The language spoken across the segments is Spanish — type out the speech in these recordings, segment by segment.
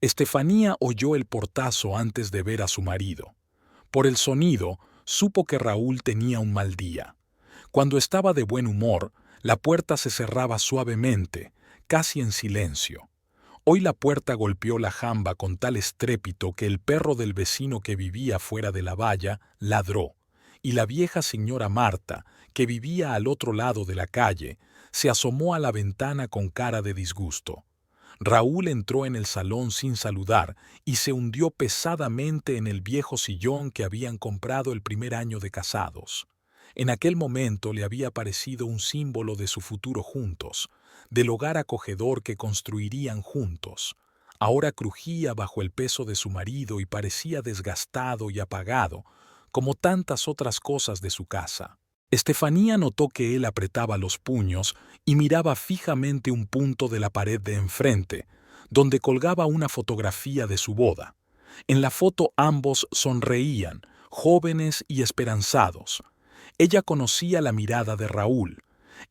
Estefanía oyó el portazo antes de ver a su marido. Por el sonido, supo que Raúl tenía un mal día. Cuando estaba de buen humor, la puerta se cerraba suavemente, casi en silencio. Hoy la puerta golpeó la jamba con tal estrépito que el perro del vecino que vivía fuera de la valla ladró, y la vieja señora Marta, que vivía al otro lado de la calle, se asomó a la ventana con cara de disgusto. Raúl entró en el salón sin saludar y se hundió pesadamente en el viejo sillón que habían comprado el primer año de casados. En aquel momento le había parecido un símbolo de su futuro juntos, del hogar acogedor que construirían juntos. Ahora crujía bajo el peso de su marido y parecía desgastado y apagado, como tantas otras cosas de su casa. Estefanía notó que él apretaba los puños y miraba fijamente un punto de la pared de enfrente, donde colgaba una fotografía de su boda. En la foto ambos sonreían, jóvenes y esperanzados. Ella conocía la mirada de Raúl.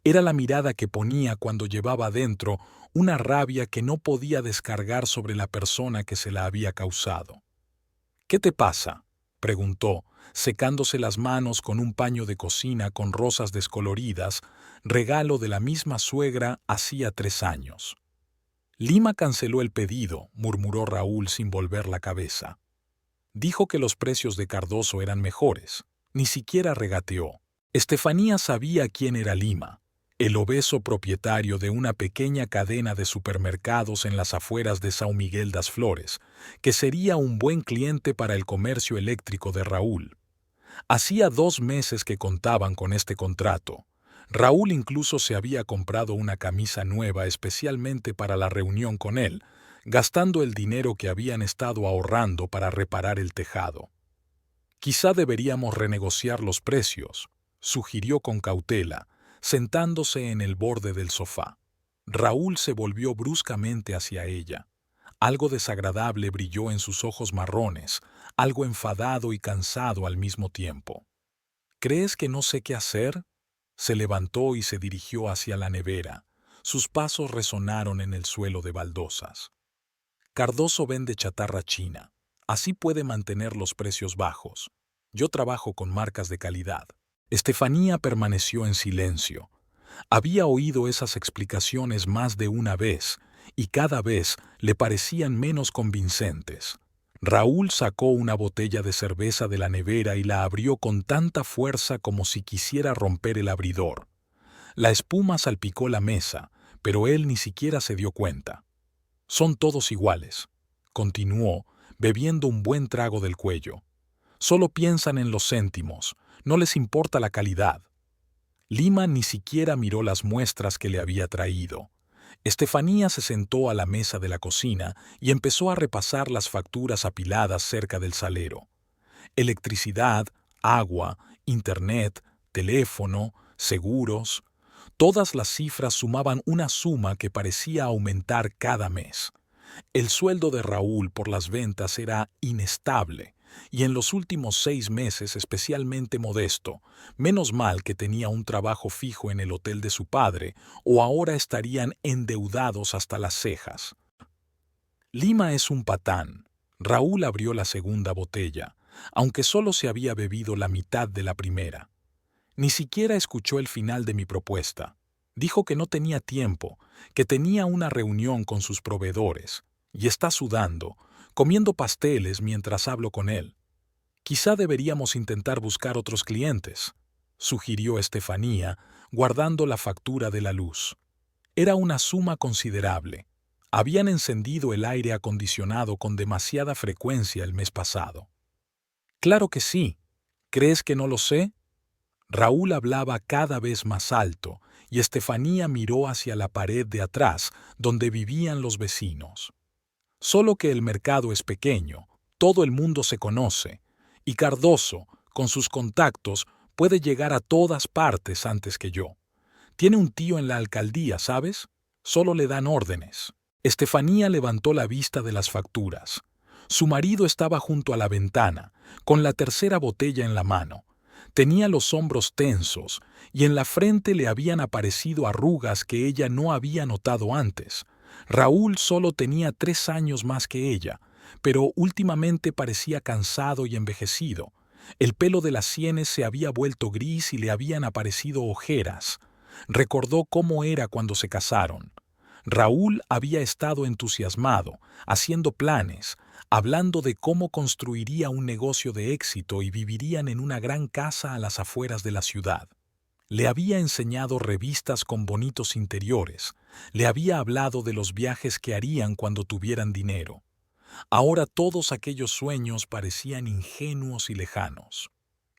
Era la mirada que ponía cuando llevaba dentro una rabia que no podía descargar sobre la persona que se la había causado. «¿Qué te pasa?», preguntó, secándose las manos con un paño de cocina con rosas descoloridas, regalo de la misma suegra hacía 3 años. «Lima canceló el pedido», murmuró Raúl sin volver la cabeza. Dijo que los precios de Cardoso eran mejores. Ni siquiera regateó. Estefanía sabía quién era Lima, el obeso propietario de una pequeña cadena de supermercados en las afueras de São Miguel das Flores, que sería un buen cliente para el comercio eléctrico de Raúl. Hacía 2 meses que contaban con este contrato. Raúl incluso se había comprado una camisa nueva especialmente para la reunión con él, gastando el dinero que habían estado ahorrando para reparar el tejado. «Quizá deberíamos renegociar los precios», sugirió con cautela, sentándose en el borde del sofá. Raúl se volvió bruscamente hacia ella. Algo desagradable brilló en sus ojos marrones, algo enfadado y cansado al mismo tiempo. «¿Crees que no sé qué hacer?». Se levantó y se dirigió hacia la nevera. Sus pasos resonaron en el suelo de baldosas. «Cardoso vende chatarra china. Así puede mantener los precios bajos. Yo trabajo con marcas de calidad». Estefanía permaneció en silencio. Había oído esas explicaciones más de una vez, y cada vez le parecían menos convincentes. Raúl sacó una botella de cerveza de la nevera y la abrió con tanta fuerza como si quisiera romper el abridor. La espuma salpicó la mesa, pero él ni siquiera se dio cuenta. «Son todos iguales», continuó, bebiendo un buen trago del cuello. «Solo piensan en los céntimos, no les importa la calidad». Lima ni siquiera miró las muestras que le había traído. Estefanía se sentó a la mesa de la cocina y empezó a repasar las facturas apiladas cerca del salero. Electricidad, agua, internet, teléfono, seguros. Todas las cifras sumaban una suma que parecía aumentar cada mes. El sueldo de Raúl por las ventas era inestable, y en los últimos 6 meses especialmente modesto. Menos mal que tenía un trabajo fijo en el hotel de su padre, o ahora estarían endeudados hasta las cejas. «Lima es un patán». Raúl abrió la segunda botella, aunque solo se había bebido la mitad de la primera. Ni siquiera escuchó el final de mi propuesta. Dijo que no tenía tiempo, que tenía una reunión con sus proveedores, y está sudando, comiendo pasteles mientras hablo con él. «Quizá deberíamos intentar buscar otros clientes», sugirió Estefanía, guardando la factura de la luz. Era una suma considerable. Habían encendido el aire acondicionado con demasiada frecuencia el mes pasado. «Claro que sí. ¿Crees que no lo sé?». Raúl hablaba cada vez más alto, y Estefanía miró hacia la pared de atrás, donde vivían los vecinos. «Solo que el mercado es pequeño, todo el mundo se conoce, y Cardoso, con sus contactos, puede llegar a todas partes antes que yo. Tiene un tío en la alcaldía, ¿sabes? Solo le dan órdenes». Estefanía levantó la vista de las facturas. Su marido estaba junto a la ventana, con la tercera botella en la mano. Tenía los hombros tensos, y en la frente le habían aparecido arrugas que ella no había notado antes. Raúl solo tenía 3 años más que ella, pero últimamente parecía cansado y envejecido. El pelo de las sienes se había vuelto gris y le habían aparecido ojeras. Recordó cómo era cuando se casaron. Raúl había estado entusiasmado, haciendo planes, hablando de cómo construiría un negocio de éxito y vivirían en una gran casa a las afueras de la ciudad. Le había enseñado revistas con bonitos interiores, le había hablado de los viajes que harían cuando tuvieran dinero. Ahora todos aquellos sueños parecían ingenuos y lejanos.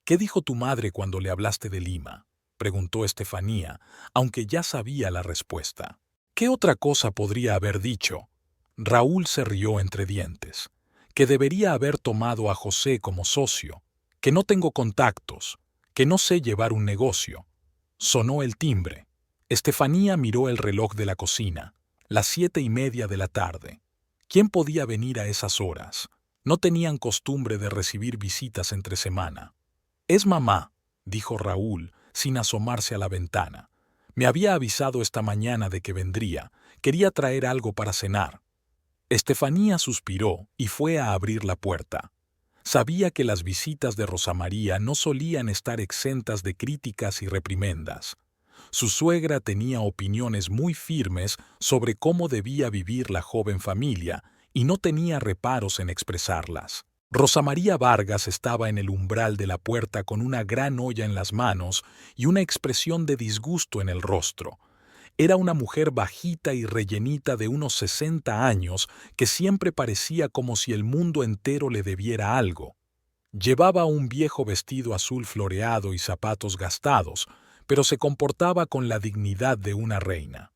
¿Qué dijo tu madre cuando le hablaste de Lima?, preguntó Estefanía, aunque ya sabía la respuesta. ¿Qué otra cosa podría haber dicho? Raúl se rió entre dientes. Que debería haber tomado a José como socio, que no tengo contactos, que no sé llevar un negocio. Sonó el timbre. Estefanía miró el reloj de la cocina. Las 7:30 de la tarde. ¿Quién podía venir a esas horas? No tenían costumbre de recibir visitas entre semana. Es mamá, dijo Raúl, sin asomarse a la ventana. Me había avisado esta mañana de que vendría. Quería traer algo para cenar. Estefanía suspiró y fue a abrir la puerta. Sabía que las visitas de Rosa María no solían estar exentas de críticas y reprimendas. Su suegra tenía opiniones muy firmes sobre cómo debía vivir la joven familia y no tenía reparos en expresarlas. Rosa María Vargas estaba en el umbral de la puerta con una gran olla en las manos y una expresión de disgusto en el rostro. Era una mujer bajita y rellenita de unos 60 años que siempre parecía como si el mundo entero le debiera algo. Llevaba un viejo vestido azul floreado y zapatos gastados, pero se comportaba con la dignidad de una reina.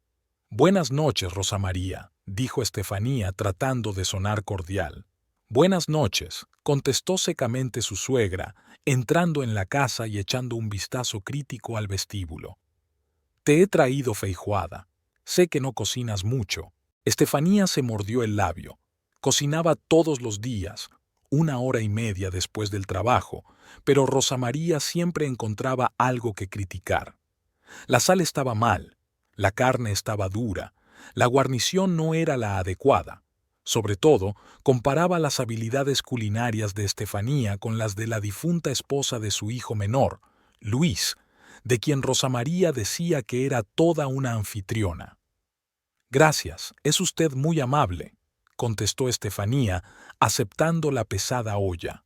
«Buenas noches, Rosa María», dijo Estefanía tratando de sonar cordial. «Buenas noches», contestó secamente su suegra, entrando en la casa y echando un vistazo crítico al vestíbulo. «Te he traído feijoada. Sé que no cocinas mucho». Estefanía se mordió el labio. Cocinaba todos los días, 1 hora y media después del trabajo, pero Rosa María siempre encontraba algo que criticar. La sal estaba mal, la carne estaba dura, la guarnición no era la adecuada. Sobre todo, comparaba las habilidades culinarias de Estefanía con las de la difunta esposa de su hijo menor, Luis, de quien Rosa María decía que era toda una anfitriona. «Gracias, es usted muy amable», contestó Estefanía, aceptando la pesada olla.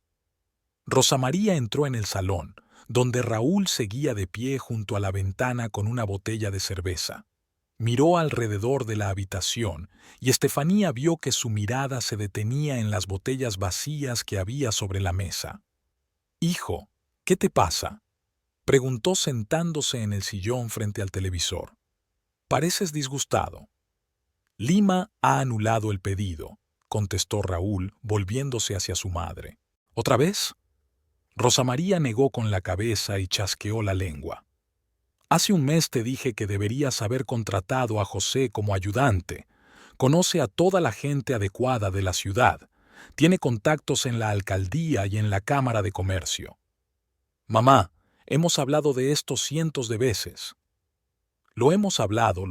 Rosa María entró en el salón, donde Raúl seguía de pie junto a la ventana con una botella de cerveza. Miró alrededor de la habitación y Estefanía vio que su mirada se detenía en las botellas vacías que había sobre la mesa. «Hijo, ¿qué te pasa?», preguntó sentándose en el sillón frente al televisor. «Pareces disgustado». «Lima ha anulado el pedido», contestó Raúl, volviéndose hacia su madre. «¿Otra vez?». Rosa María negó con la cabeza y chasqueó la lengua. «Hace un mes te dije que deberías haber contratado a José como ayudante. Conoce a toda la gente adecuada de la ciudad. Tiene contactos en la alcaldía y en la Cámara de Comercio». «Mamá, hemos hablado de esto cientos de veces». Lo hemos hablado,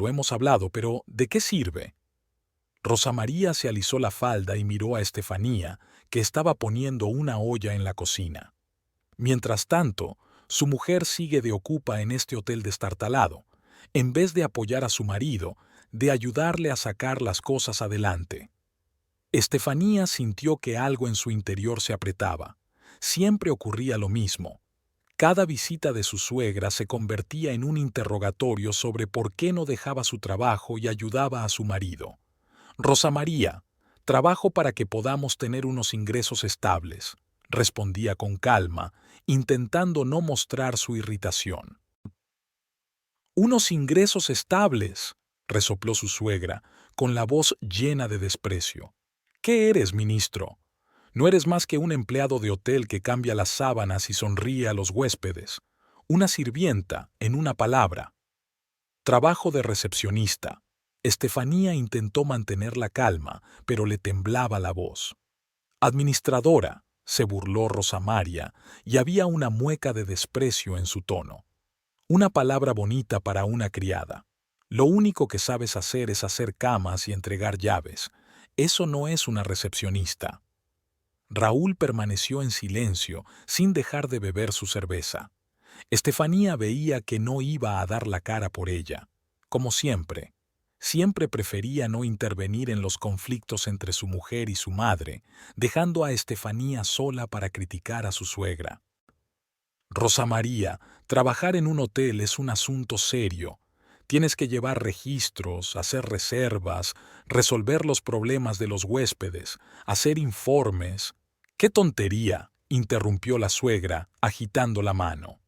pero ¿de qué sirve?». Rosa María se alisó la falda y miró a Estefanía, que estaba poniendo una olla en la cocina. Mientras tanto, su mujer sigue de ocupa en este hotel destartalado, en vez de apoyar a su marido, de ayudarle a sacar las cosas adelante. Estefanía sintió que algo en su interior se apretaba. Siempre ocurría lo mismo. Cada visita de su suegra se convertía en un interrogatorio sobre por qué no dejaba su trabajo y ayudaba a su marido. «Rosa María, trabajo para que podamos tener unos ingresos estables», respondía con calma, intentando no mostrar su irritación. «Unos ingresos estables», resopló su suegra, con la voz llena de desprecio. «¿Qué eres, ministro? No eres más que un empleado de hotel que cambia las sábanas y sonríe a los huéspedes. Una sirvienta, en una palabra. Trabajo de recepcionista». Estefanía intentó mantener la calma, pero le temblaba la voz. «Administradora», se burló Rosa María, y había una mueca de desprecio en su tono. Una palabra bonita para una criada. Lo único que sabes hacer es hacer camas y entregar llaves. Eso no es una recepcionista. Raúl permaneció en silencio, sin dejar de beber su cerveza. Estefanía veía que no iba a dar la cara por ella. Como siempre, siempre prefería no intervenir en los conflictos entre su mujer y su madre, dejando a Estefanía sola para criticar a su suegra. Rosa María, trabajar en un hotel es un asunto serio. Tienes que llevar registros, hacer reservas, resolver los problemas de los huéspedes, hacer informes. ¡Qué tontería!, interrumpió la suegra, agitando la mano.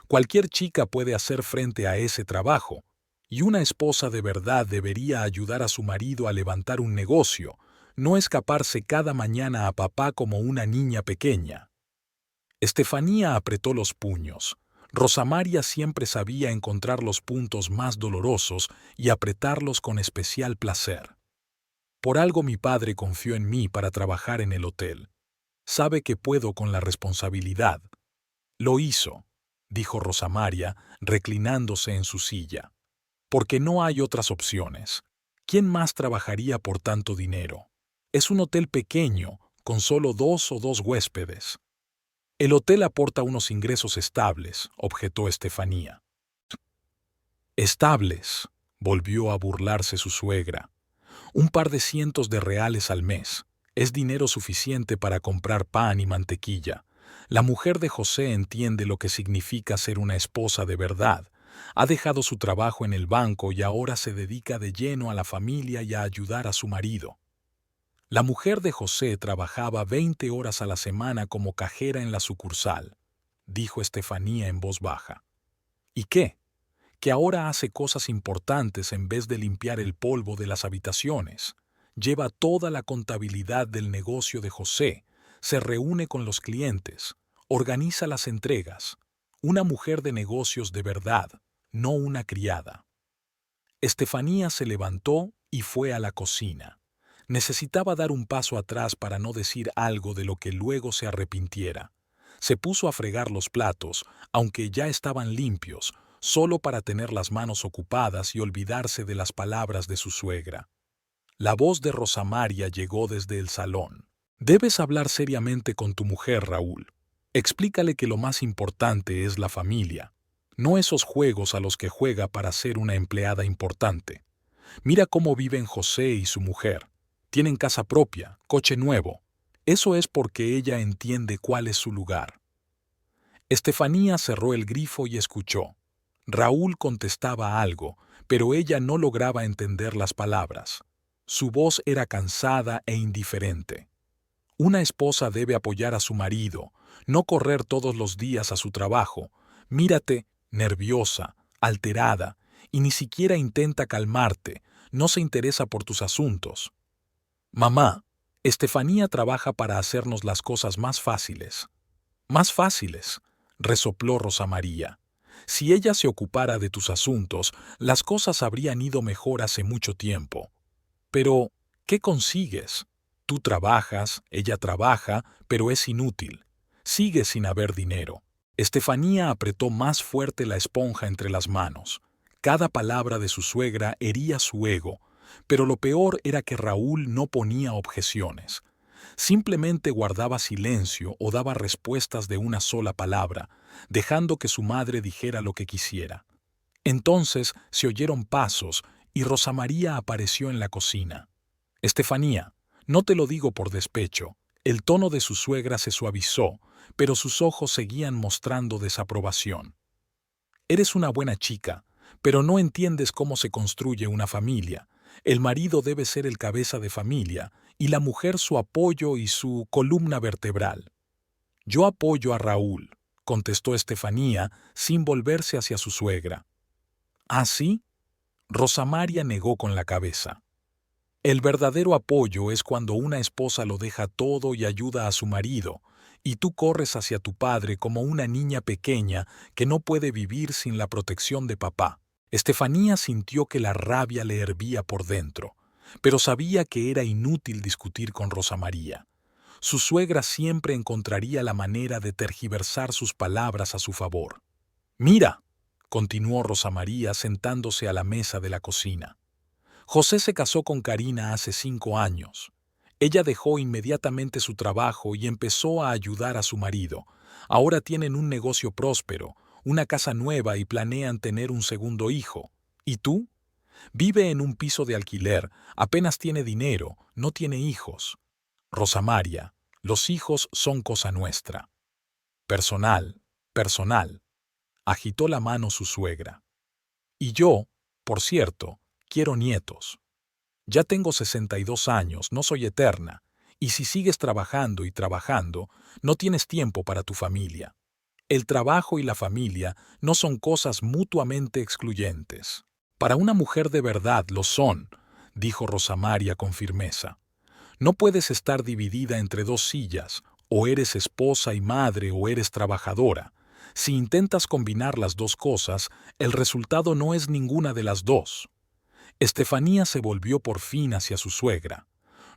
Cualquier chica puede hacer frente a ese trabajo, y una esposa de verdad debería ayudar a su marido a levantar un negocio, no escaparse cada mañana a papá como una niña pequeña. Estefanía apretó los puños. Rosa María siempre sabía encontrar los puntos más dolorosos y apretarlos con especial placer. Por algo mi padre confió en mí para trabajar en el hotel. Sabe que puedo con la responsabilidad. Lo hizo, dijo Rosa María, reclinándose en su silla. Porque no hay otras opciones. ¿Quién más trabajaría por tanto dinero? Es un hotel pequeño, con solo 2 huéspedes. El hotel aporta unos ingresos estables, objetó Estefanía. Estables, volvió a burlarse su suegra. Un par de cientos de reales al mes. Es dinero suficiente para comprar pan y mantequilla. La mujer de José entiende lo que significa ser una esposa de verdad. Ha dejado su trabajo en el banco y ahora se dedica de lleno a la familia y a ayudar a su marido. La mujer de José trabajaba 20 horas a la semana como cajera en la sucursal, dijo Estefanía en voz baja. ¿Y qué? Que ahora hace cosas importantes en vez de limpiar el polvo de las habitaciones. Lleva toda la contabilidad del negocio de José, se reúne con los clientes, organiza las entregas. Una mujer de negocios de verdad, no una criada. Estefanía se levantó y fue a la cocina. Necesitaba dar un paso atrás para no decir algo de lo que luego se arrepintiera. Se puso a fregar los platos, aunque ya estaban limpios, solo para tener las manos ocupadas y olvidarse de las palabras de su suegra. La voz de Rosa María llegó desde el salón. Debes hablar seriamente con tu mujer, Raúl. Explícale que lo más importante es la familia, no esos juegos a los que juega para ser una empleada importante. Mira cómo viven José y su mujer. Tienen casa propia, coche nuevo. Eso es porque ella entiende cuál es su lugar. Estefanía cerró el grifo y escuchó. Raúl contestaba algo, pero ella no lograba entender las palabras. Su voz era cansada e indiferente. Una esposa debe apoyar a su marido, no correr todos los días a su trabajo. Mírate, nerviosa, alterada, y ni siquiera intenta calmarte, no se interesa por tus asuntos. Mamá, Estefanía trabaja para hacernos las cosas más fáciles. Más fáciles, resopló Rosa María. Si ella se ocupara de tus asuntos, las cosas habrían ido mejor hace mucho tiempo. Pero, ¿qué consigues? Tú trabajas, ella trabaja, pero es inútil. Sigue sin haber dinero. Estefanía apretó más fuerte la esponja entre las manos. Cada palabra de su suegra hería su ego, pero lo peor era que Raúl no ponía objeciones. Simplemente guardaba silencio o daba respuestas de una sola palabra, dejando que su madre dijera lo que quisiera. Entonces se oyeron pasos y Rosa María apareció en la cocina. Estefanía, no te lo digo por despecho. El tono de su suegra se suavizó, pero sus ojos seguían mostrando desaprobación. Eres una buena chica, pero no entiendes cómo se construye una familia. El marido debe ser el cabeza de familia y la mujer su apoyo y su columna vertebral. Yo apoyo a Raúl, contestó Estefanía sin volverse hacia su suegra. ¿Ah, sí? Rosa María negó con la cabeza. El verdadero apoyo es cuando una esposa lo deja todo y ayuda a su marido, y tú corres hacia tu padre como una niña pequeña que no puede vivir sin la protección de papá. Estefanía sintió que la rabia le hervía por dentro, pero sabía que era inútil discutir con Rosa María. Su suegra siempre encontraría la manera de tergiversar sus palabras a su favor. «Mira», continuó Rosa María sentándose a la mesa de la cocina. José se casó con Karina hace 5 años. Ella dejó inmediatamente su trabajo y empezó a ayudar a su marido. Ahora tienen un negocio próspero, una casa nueva y planean tener un segundo hijo. ¿Y tú? Vive en un piso de alquiler, apenas tiene dinero, no tiene hijos. Rosa María, los hijos son cosa nuestra. Personal, personal. Agitó la mano su suegra. Y yo, por cierto, quiero nietos. Ya tengo 62 años, no soy eterna, y si sigues trabajando y trabajando, no tienes tiempo para tu familia. El trabajo y la familia no son cosas mutuamente excluyentes. Para una mujer de verdad lo son, dijo Rosa María con firmeza. No puedes estar dividida entre 2 sillas, o eres esposa y madre o eres trabajadora. Si intentas combinar las 2 cosas, el resultado no es ninguna de las 2. Estefanía se volvió por fin hacia su suegra.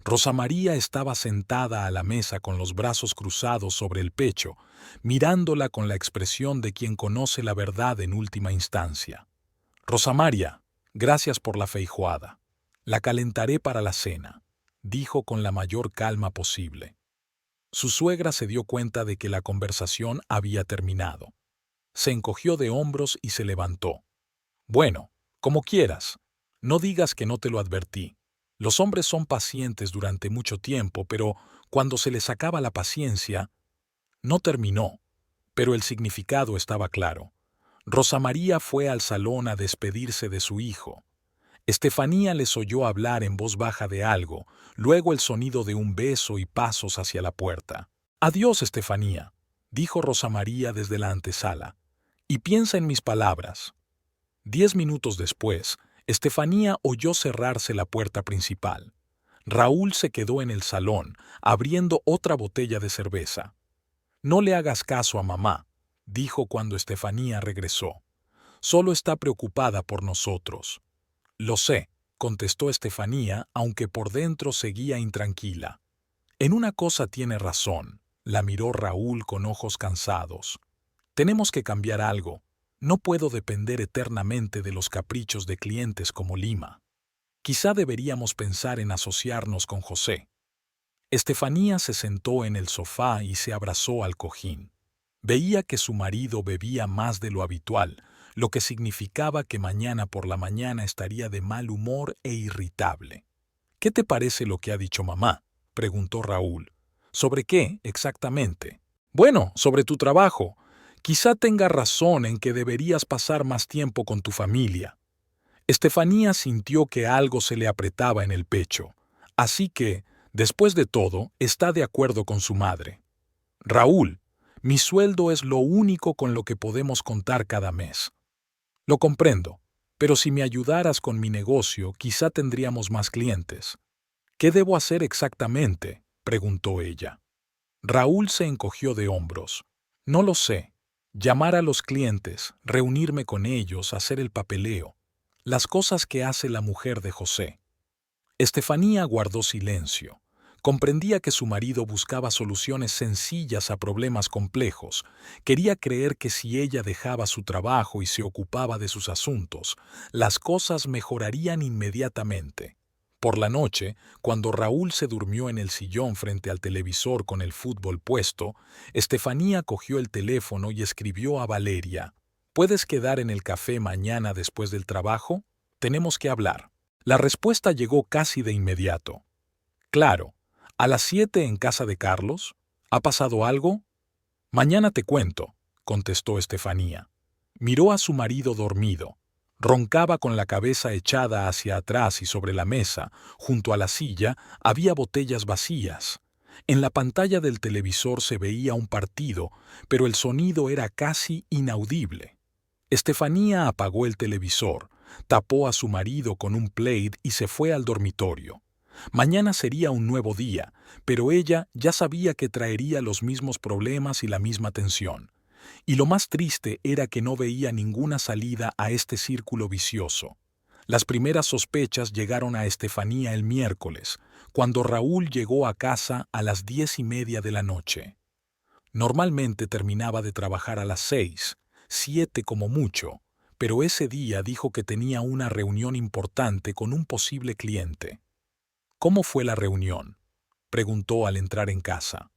Rosa María estaba sentada a la mesa con los brazos cruzados sobre el pecho, mirándola con la expresión de quien conoce la verdad en última instancia. Rosa María, gracias por la feijoada. La calentaré para la cena, dijo con la mayor calma posible. Su suegra se dio cuenta de que la conversación había terminado. Se encogió de hombros y se levantó. Bueno, como quieras. No digas que no te lo advertí. Los hombres son pacientes durante mucho tiempo, pero cuando se les acaba la paciencia... No terminó, pero el significado estaba claro. Rosa María fue al salón a despedirse de su hijo. Estefanía les oyó hablar en voz baja de algo, luego el sonido de un beso y pasos hacia la puerta. «Adiós, Estefanía», dijo Rosa María desde la antesala. «Y piensa en mis palabras». 10 minutos después, Estefanía oyó cerrarse la puerta principal. Raúl se quedó en el salón, abriendo otra botella de cerveza. «No le hagas caso a mamá», dijo cuando Estefanía regresó. «Solo está preocupada por nosotros». «Lo sé», contestó Estefanía, aunque por dentro seguía intranquila. «En una cosa tiene razón», la miró Raúl con ojos cansados. «Tenemos que cambiar algo. No puedo depender eternamente de los caprichos de clientes como Lima. Quizá deberíamos pensar en asociarnos con José». Estefanía se sentó en el sofá y se abrazó al cojín. Veía que su marido bebía más de lo habitual, lo que significaba que mañana por la mañana estaría de mal humor e irritable. «¿Qué te parece lo que ha dicho mamá?», preguntó Raúl. «¿Sobre qué, exactamente?» «Bueno, sobre tu trabajo. Quizá tenga razón en que deberías pasar más tiempo con tu familia». Estefanía sintió que algo se le apretaba en el pecho. Así que, después de todo, está de acuerdo con su madre. «Raúl, mi sueldo es lo único con lo que podemos contar cada mes». «Lo comprendo, pero si me ayudaras con mi negocio, quizá tendríamos más clientes». «¿Qué debo hacer exactamente?», preguntó ella. Raúl se encogió de hombros. «No lo sé. Llamar a los clientes, reunirme con ellos, hacer el papeleo. Las cosas que hace la mujer de José». Estefanía guardó silencio. Comprendía que su marido buscaba soluciones sencillas a problemas complejos. Quería creer que si ella dejaba su trabajo y se ocupaba de sus asuntos, las cosas mejorarían inmediatamente. Por la noche, cuando Raúl se durmió en el sillón frente al televisor con el fútbol puesto, Estefanía cogió el teléfono y escribió a Valeria: «¿Puedes quedar en el café mañana después del trabajo? Tenemos que hablar». La respuesta llegó casi de inmediato. «Claro. ¿A las 7 en casa de Carlos? ¿Ha pasado algo?» «Mañana te cuento», contestó Estefanía. Miró a su marido dormido. Roncaba con la cabeza echada hacia atrás y sobre la mesa, junto a la silla, había botellas vacías. En la pantalla del televisor se veía un partido, pero el sonido era casi inaudible. Estefanía apagó el televisor, tapó a su marido con un plaid y se fue al dormitorio. Mañana sería un nuevo día, pero ella ya sabía que traería los mismos problemas y la misma tensión. Y lo más triste era que no veía ninguna salida a este círculo vicioso. Las primeras sospechas llegaron a Estefanía el miércoles, cuando Raúl llegó a casa a las 10:30 de la noche. Normalmente terminaba de trabajar a las 6, 7 como mucho, pero ese día dijo que tenía una reunión importante con un posible cliente. ¿Cómo fue la reunión?, preguntó al entrar en casa.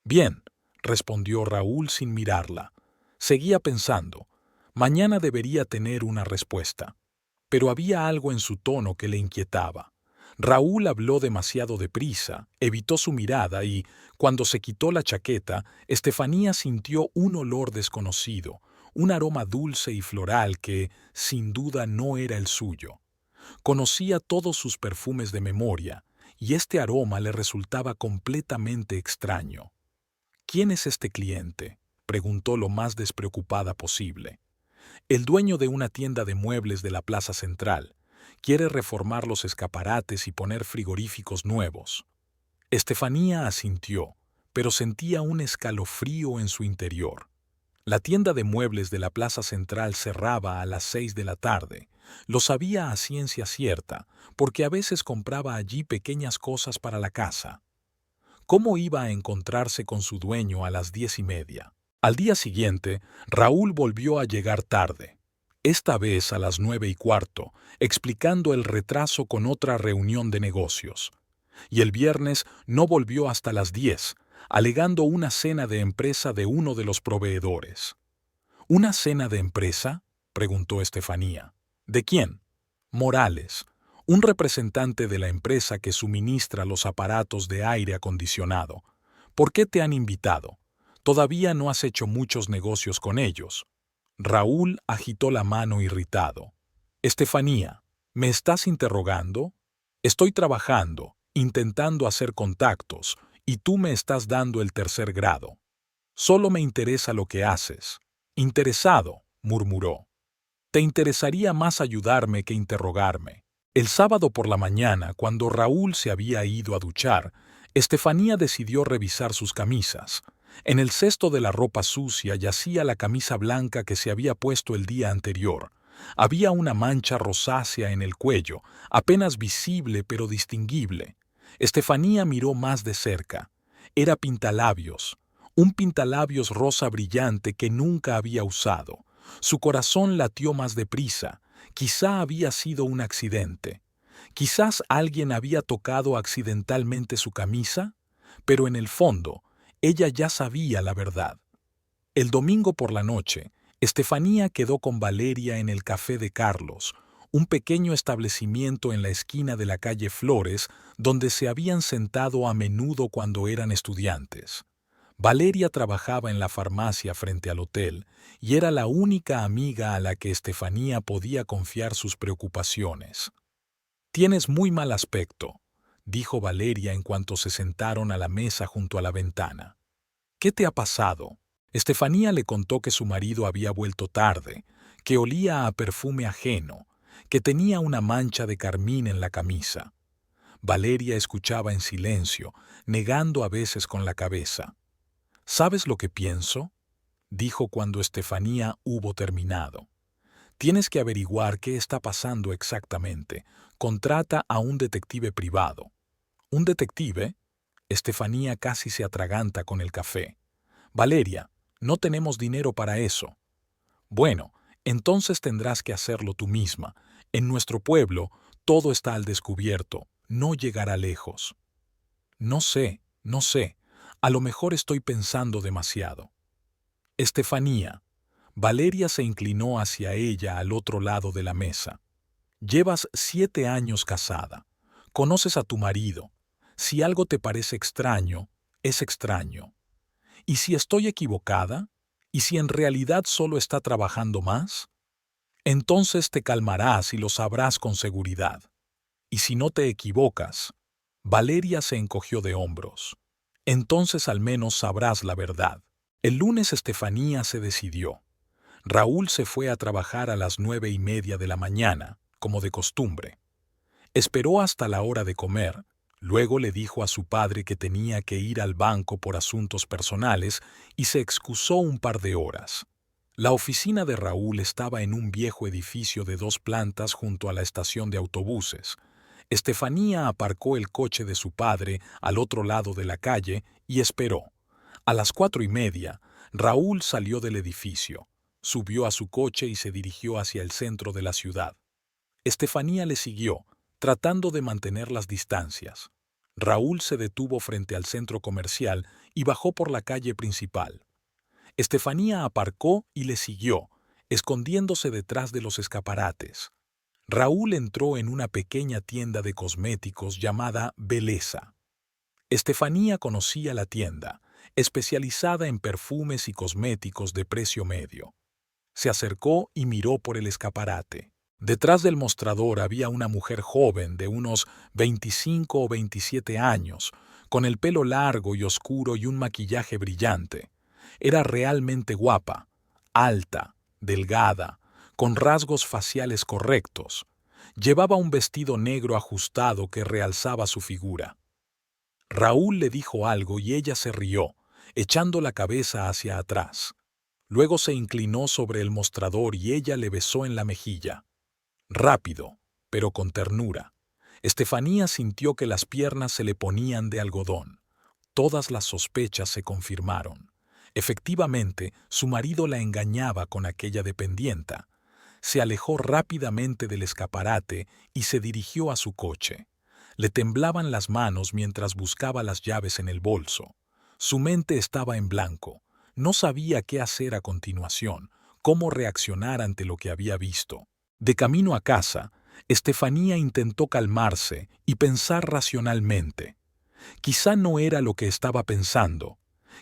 Bien, respondió Raúl sin mirarla. Seguía pensando. Mañana debería tener una respuesta. Pero había algo en su tono que le inquietaba. Raúl habló demasiado deprisa, evitó su mirada y, cuando se quitó la chaqueta, Estefanía sintió un olor desconocido, un aroma dulce y floral que, sin duda, no era el suyo. Conocía todos sus perfumes de memoria, y este aroma le resultaba completamente extraño. ¿Quién es este cliente?, preguntó lo más despreocupada posible. El dueño de una tienda de muebles de la Plaza Central. Quiere reformar los escaparates y poner frigoríficos nuevos. Estefanía asintió, pero sentía un escalofrío en su interior. La tienda de muebles de la Plaza Central cerraba a las 6 de la tarde. Lo sabía a ciencia cierta, porque a veces compraba allí pequeñas cosas para la casa. ¿Cómo iba a encontrarse con su dueño a las 10:30? Al día siguiente, Raúl volvió a llegar tarde, esta vez a las 9:15, explicando el retraso con otra reunión de negocios. Y el viernes no volvió hasta las 10, alegando una cena de empresa de uno de los proveedores. ¿Una cena de empresa?, preguntó Estefanía. ¿De quién? Morales, un representante de la empresa que suministra los aparatos de aire acondicionado. ¿Por qué te han invitado? Todavía no has hecho muchos negocios con ellos. Raúl agitó la mano irritado. Estefanía, ¿me estás interrogando? Estoy trabajando, intentando hacer contactos, y tú me estás dando el tercer grado. Solo me interesa lo que haces. Interesado, murmuró. Te interesaría más ayudarme que interrogarme. El sábado por la mañana, cuando Raúl se había ido a duchar, Estefanía decidió revisar sus camisas. En el cesto de la ropa sucia yacía la camisa blanca que se había puesto el día anterior. Había una mancha rosácea en el cuello, apenas visible pero distinguible. Estefanía miró más de cerca. Era pintalabios, un pintalabios rosa brillante que nunca había usado. Su corazón latió más deprisa. Quizá había sido un accidente. Quizás alguien había tocado accidentalmente su camisa, pero en el fondo, ella ya sabía la verdad. El domingo por la noche, Estefanía quedó con Valeria en el Café de Carlos, un pequeño establecimiento en la esquina de la calle Flores, donde se habían sentado a menudo cuando eran estudiantes. Valeria trabajaba en la farmacia frente al hotel y era la única amiga a la que Estefanía podía confiar sus preocupaciones. «Tienes muy mal aspecto», dijo Valeria en cuanto se sentaron a la mesa junto a la ventana. «¿Qué te ha pasado?». Estefanía le contó que su marido había vuelto tarde, que olía a perfume ajeno, que tenía una mancha de carmín en la camisa. Valeria escuchaba en silencio, negando a veces con la cabeza. «¿Sabes lo que pienso?», dijo cuando Estefanía hubo terminado. «Tienes que averiguar qué está pasando exactamente. Contrata a un detective privado». «¿Un detective?». Estefanía casi se atraganta con el café. «Valeria, no tenemos dinero para eso». «Bueno, entonces tendrás que hacerlo tú misma. En nuestro pueblo todo está al descubierto. No llegará lejos». «No sé. A lo mejor estoy pensando demasiado». «Estefanía». Valeria se inclinó hacia ella al otro lado de la mesa. «Llevas 7 años casada. Conoces a tu marido. Si algo te parece extraño, es extraño. ¿Y si estoy equivocada? ¿Y si en realidad solo está trabajando más? Entonces te calmarás y lo sabrás con seguridad. ¿Y si no te equivocas?». Valeria se encogió de hombros. «Entonces al menos sabrás la verdad». El lunes Estefanía se decidió. Raúl se fue a trabajar a las 9:30 de la mañana, como de costumbre. Esperó hasta la hora de comer, luego le dijo a su padre que tenía que ir al banco por asuntos personales y se excusó un par de horas. La oficina de Raúl estaba en un viejo edificio de 2 plantas junto a la estación de autobuses. Estefanía aparcó el coche de su padre al otro lado de la calle y esperó. A las 4:30, Raúl salió del edificio. Subió a su coche y se dirigió hacia el centro de la ciudad. Estefanía le siguió, tratando de mantener las distancias. Raúl se detuvo frente al centro comercial y bajó por la calle principal. Estefanía aparcó y le siguió, escondiéndose detrás de los escaparates. Raúl entró en una pequeña tienda de cosméticos llamada Belleza. Estefanía conocía la tienda, especializada en perfumes y cosméticos de precio medio. Se acercó y miró por el escaparate. Detrás del mostrador había una mujer joven de unos 25 o 27 años, con el pelo largo y oscuro y un maquillaje brillante. Era realmente guapa, alta, delgada, con rasgos faciales correctos. Llevaba un vestido negro ajustado que realzaba su figura. Raúl le dijo algo y ella se rió, echando la cabeza hacia atrás. Luego se inclinó sobre el mostrador y ella le besó en la mejilla. Rápido, pero con ternura. Estefanía sintió que las piernas se le ponían de algodón. Todas las sospechas se confirmaron. Efectivamente, su marido la engañaba con aquella dependienta. Se alejó rápidamente del escaparate y se dirigió a su coche. Le temblaban las manos mientras buscaba las llaves en el bolso. Su mente estaba en blanco. No sabía qué hacer a continuación, cómo reaccionar ante lo que había visto. De camino a casa, Estefanía intentó calmarse y pensar racionalmente. Quizá no era lo que estaba pensando.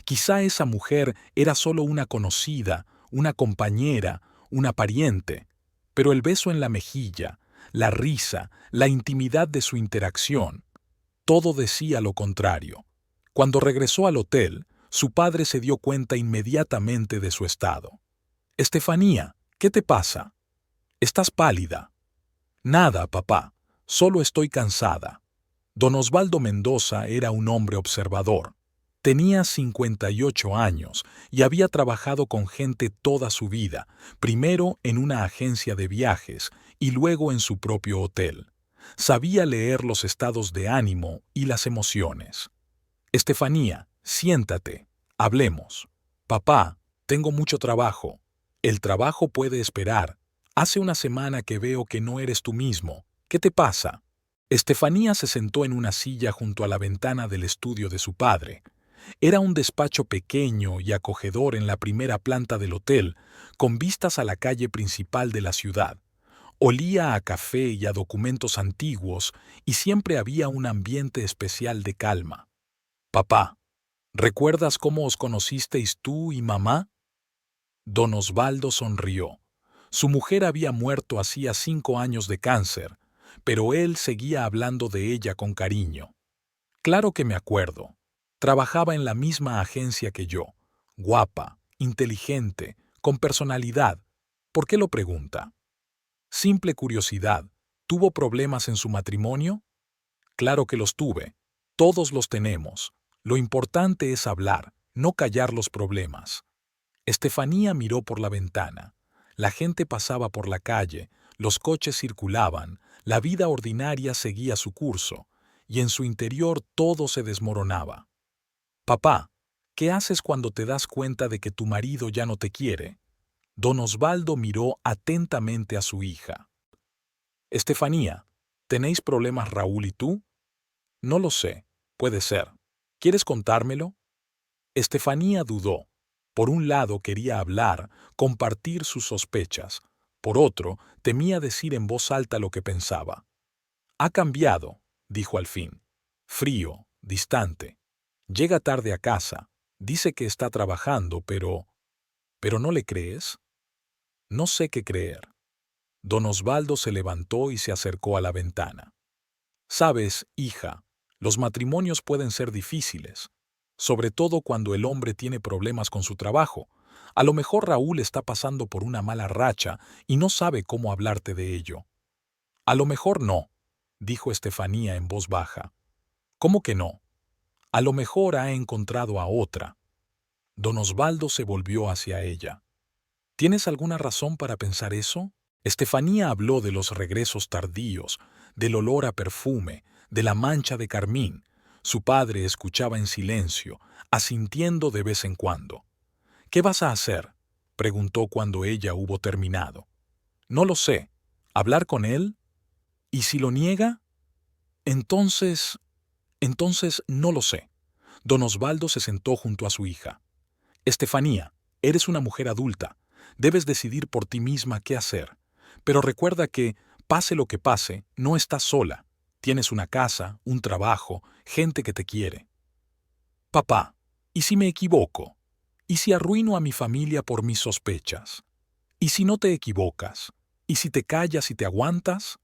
Quizá esa mujer era solo una conocida, una compañera, una pariente. Pero el beso en la mejilla, la risa, la intimidad de su interacción, todo decía lo contrario. Cuando regresó al hotel, su padre se dio cuenta inmediatamente de su estado. «Estefanía, ¿qué te pasa? Estás pálida». «Nada, papá, solo estoy cansada». Don Osvaldo Mendoza era un hombre observador. Tenía 58 años y había trabajado con gente toda su vida, primero en una agencia de viajes y luego en su propio hotel. Sabía leer los estados de ánimo y las emociones. «Estefanía, siéntate, hablemos». «Papá, tengo mucho trabajo». «El trabajo puede esperar. Hace una semana que veo que no eres tú mismo. ¿Qué te pasa?» Estefanía se sentó en una silla junto a la ventana del estudio de su padre. Era un despacho pequeño y acogedor en la primera planta del hotel, con vistas a la calle principal de la ciudad. Olía a café y a documentos antiguos, y siempre había un ambiente especial de calma. «Papá, ¿recuerdas cómo os conocisteis tú y mamá?» Don Osvaldo sonrió. Su mujer había muerto hacía 5 años de cáncer, pero él seguía hablando de ella con cariño. «Claro que me acuerdo. Trabajaba en la misma agencia que yo. Guapa, inteligente, con personalidad. ¿Por qué lo pregunta?» «Simple curiosidad. ¿Tuvo problemas en su matrimonio?» «Claro que los tuve. Todos los tenemos. Lo importante es hablar, no callar los problemas». Estefanía miró por la ventana. La gente pasaba por la calle, los coches circulaban, la vida ordinaria seguía su curso, y en su interior todo se desmoronaba. «Papá, ¿qué haces cuando te das cuenta de que tu marido ya no te quiere?» Don Osvaldo miró atentamente a su hija. «Estefanía, ¿tenéis problemas Raúl y tú?» «No lo sé. Puede ser. ¿Quieres contármelo?» Estefanía dudó. Por un lado quería hablar, compartir sus sospechas. Por otro, temía decir en voz alta lo que pensaba. «Ha cambiado», dijo al fin. «Frío, distante. Llega tarde a casa. Dice que está trabajando, pero... ¿Pero no le crees?» «No sé qué creer». Don Osvaldo se levantó y se acercó a la ventana. «Sabes, hija, los matrimonios pueden ser difíciles, sobre todo cuando el hombre tiene problemas con su trabajo. A lo mejor Raúl está pasando por una mala racha y no sabe cómo hablarte de ello». «A lo mejor no», dijo Estefanía en voz baja. «¿Cómo que no?» «A lo mejor ha encontrado a otra». Don Osvaldo se volvió hacia ella. «¿Tienes alguna razón para pensar eso?» Estefanía habló de los regresos tardíos, del olor a perfume, de la mancha de carmín. Su padre escuchaba en silencio, asintiendo de vez en cuando. «¿Qué vas a hacer?», preguntó cuando ella hubo terminado. No lo sé. ¿Hablar con él? ¿Y si lo niega? Entonces no lo sé. Don Osvaldo se sentó junto a su hija. Estefanía, eres una mujer adulta. Debes decidir por ti misma qué hacer. Pero recuerda que, pase lo que pase, no estás sola. Tienes una casa, un trabajo, gente que te quiere. Papá, ¿y si me equivoco? ¿Y si arruino a mi familia por mis sospechas? ¿Y si no te equivocas? ¿Y si te callas y te aguantas?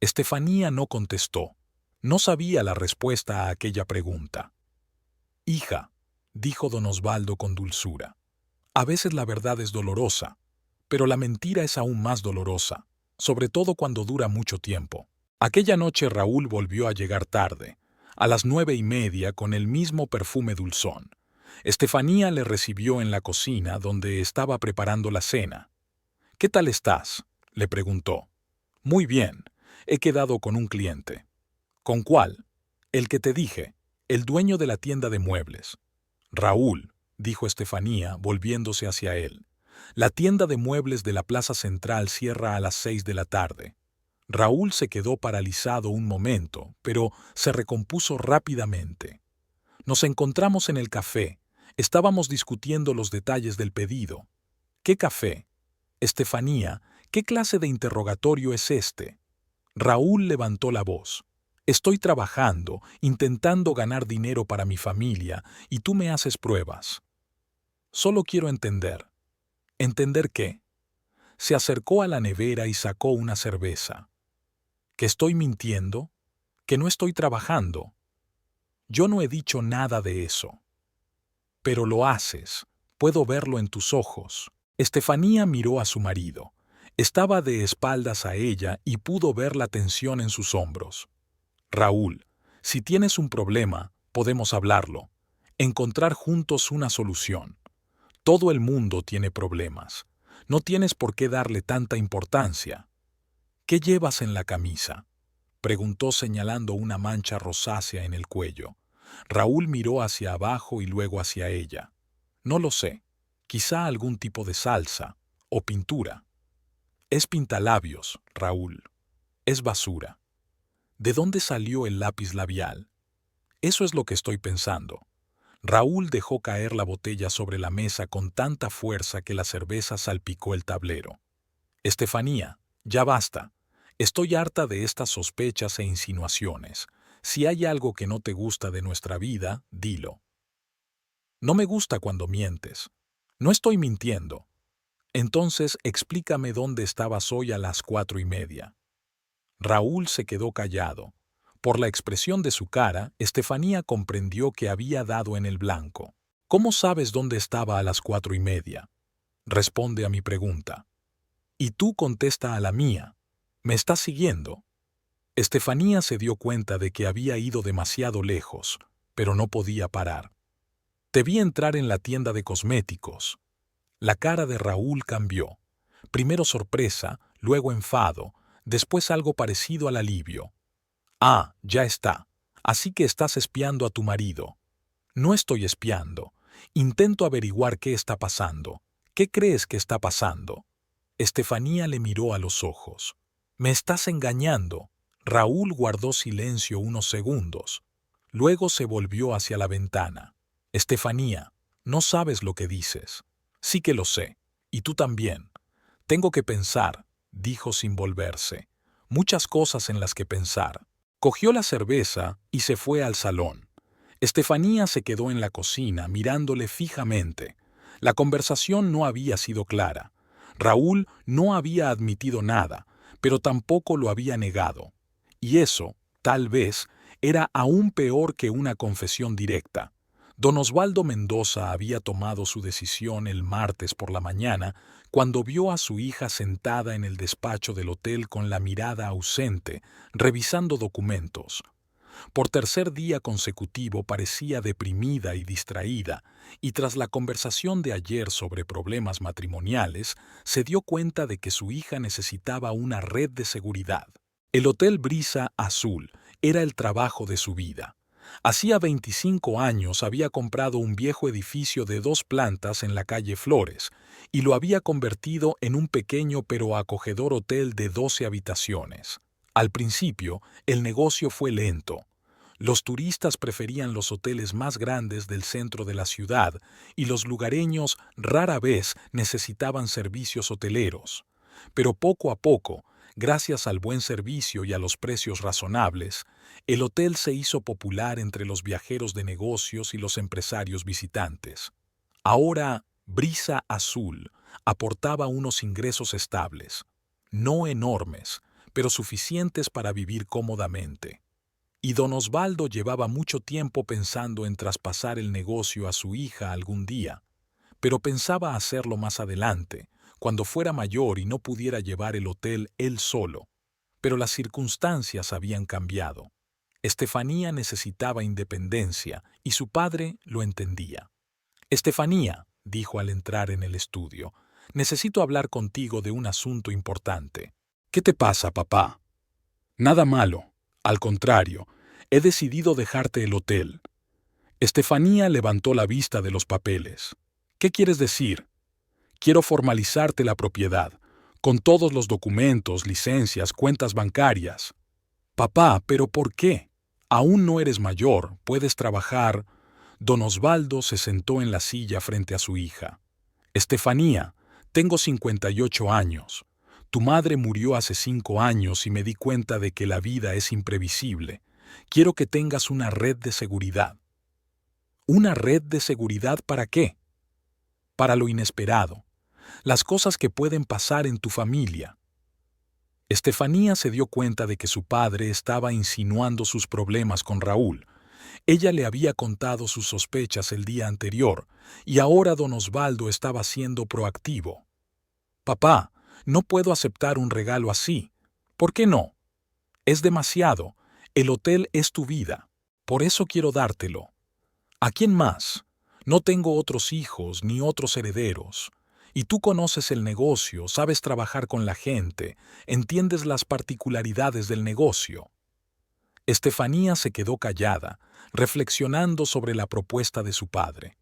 Estefanía no contestó. No sabía la respuesta a aquella pregunta. Hija, dijo don Osvaldo con dulzura, a veces la verdad es dolorosa, pero la mentira es aún más dolorosa, sobre todo cuando dura mucho tiempo. Aquella noche Raúl volvió a llegar tarde, a las 9:30 con el mismo perfume dulzón. Estefanía le recibió en la cocina donde estaba preparando la cena. ¿Qué tal estás?, le preguntó. Muy bien, he quedado con un cliente. ¿Con cuál? El que te dije, el dueño de la tienda de muebles. Raúl, dijo Estefanía, volviéndose hacia él. La tienda de muebles de la Plaza Central cierra a las 6 de la tarde. Raúl se quedó paralizado un momento, pero se recompuso rápidamente. Nos encontramos en el café. Estábamos discutiendo los detalles del pedido. ¿Qué café? Estefanía, ¿qué clase de interrogatorio es este? Raúl levantó la voz. Estoy trabajando, intentando ganar dinero para mi familia, y tú me haces pruebas. Solo quiero entender. ¿Entender qué? Se acercó a la nevera y sacó una cerveza. ¿Que estoy mintiendo? ¿Que no estoy trabajando? Yo no he dicho nada de eso. Pero lo haces. Puedo verlo en tus ojos. Estefanía miró a su marido. Estaba de espaldas a ella y pudo ver la tensión en sus hombros. Raúl, si tienes un problema, podemos hablarlo. Encontrar juntos una solución. Todo el mundo tiene problemas. No tienes por qué darle tanta importancia. ¿Qué llevas en la camisa?, preguntó señalando una mancha rosácea en el cuello. Raúl miró hacia abajo y luego hacia ella. No lo sé. Quizá algún tipo de salsa o pintura. Es pintalabios, Raúl. Es basura. ¿De dónde salió el lápiz labial? Eso es lo que estoy pensando. Raúl dejó caer la botella sobre la mesa con tanta fuerza que la cerveza salpicó el tablero. Estefanía, ya basta. Estoy harta de estas sospechas e insinuaciones. Si hay algo que no te gusta de nuestra vida, dilo. No me gusta cuando mientes. No estoy mintiendo. Entonces explícame dónde estabas hoy a las 4:30. Raúl se quedó callado. Por la expresión de su cara, Estefanía comprendió que había dado en el blanco. ¿Cómo sabes dónde estaba a las 4:30? Responde a mi pregunta. Y tú contesta a la mía. ¿Me estás siguiendo? Estefanía se dio cuenta de que había ido demasiado lejos, pero no podía parar. Te vi entrar en la tienda de cosméticos. La cara de Raúl cambió. Primero sorpresa, luego enfado, después algo parecido al alivio. Ah, ya está. Así que estás espiando a tu marido. No estoy espiando. Intento averiguar qué está pasando. ¿Qué crees que está pasando? Estefanía le miró a los ojos. Me estás engañando. Raúl guardó silencio unos segundos. Luego se volvió hacia la ventana. Estefanía, no sabes lo que dices. Sí que lo sé. Y tú también. Tengo que pensar, dijo sin volverse. Muchas cosas en las que pensar. Cogió la cerveza y se fue al salón. Estefanía se quedó en la cocina mirándole fijamente. La conversación no había sido clara. Raúl no había admitido nada, pero tampoco lo había negado. Y eso, tal vez, era aún peor que una confesión directa. Don Osvaldo Mendoza había tomado su decisión el martes por la mañana cuando vio a su hija sentada en el despacho del hotel con la mirada ausente, revisando documentos. Por tercer día consecutivo parecía deprimida y distraída, y tras la conversación de ayer sobre problemas matrimoniales, se dio cuenta de que su hija necesitaba una red de seguridad. El Hotel Brisa Azul era el trabajo de su vida. Hacía 25 años había comprado un viejo edificio de 2 plantas en la calle Flores y lo había convertido en un pequeño pero acogedor hotel de 12 habitaciones. Al principio, el negocio fue lento. Los turistas preferían los hoteles más grandes del centro de la ciudad y los lugareños rara vez necesitaban servicios hoteleros. Pero poco a poco, gracias al buen servicio y a los precios razonables, el hotel se hizo popular entre los viajeros de negocios y los empresarios visitantes. Ahora, Brisa Azul aportaba unos ingresos estables, no enormes, pero suficientes para vivir cómodamente. Y don Osvaldo llevaba mucho tiempo pensando en traspasar el negocio a su hija algún día, pero pensaba hacerlo más adelante, cuando fuera mayor y no pudiera llevar el hotel él solo. Pero las circunstancias habían cambiado. Estefanía necesitaba independencia y su padre lo entendía. Estefanía, dijo al entrar en el estudio, necesito hablar contigo de un asunto importante. ¿Qué te pasa, papá? Nada malo. Al contrario, he decidido dejarte el hotel. Estefanía levantó la vista de los papeles. ¿Qué quieres decir? Quiero formalizarte la propiedad, con todos los documentos, licencias, cuentas bancarias. Papá, ¿pero por qué? Aún no eres mayor, puedes trabajar. Don Osvaldo se sentó en la silla frente a su hija. Estefanía, tengo 58 años. Tu madre murió hace 5 años y me di cuenta de que la vida es imprevisible. Quiero que tengas una red de seguridad. ¿Una red de seguridad para qué? Para lo inesperado, las cosas que pueden pasar en tu familia. Estefanía se dio cuenta de que su padre estaba insinuando sus problemas con Raúl. Ella le había contado sus sospechas el día anterior, y ahora don Osvaldo estaba siendo proactivo. Papá, no puedo aceptar un regalo así. ¿Por qué no? Es demasiado. El hotel es tu vida. Por eso quiero dártelo. ¿A quién más? No tengo otros hijos ni otros herederos. Y tú conoces el negocio, sabes trabajar con la gente, entiendes las particularidades del negocio. Estefanía se quedó callada, reflexionando sobre la propuesta de su padre.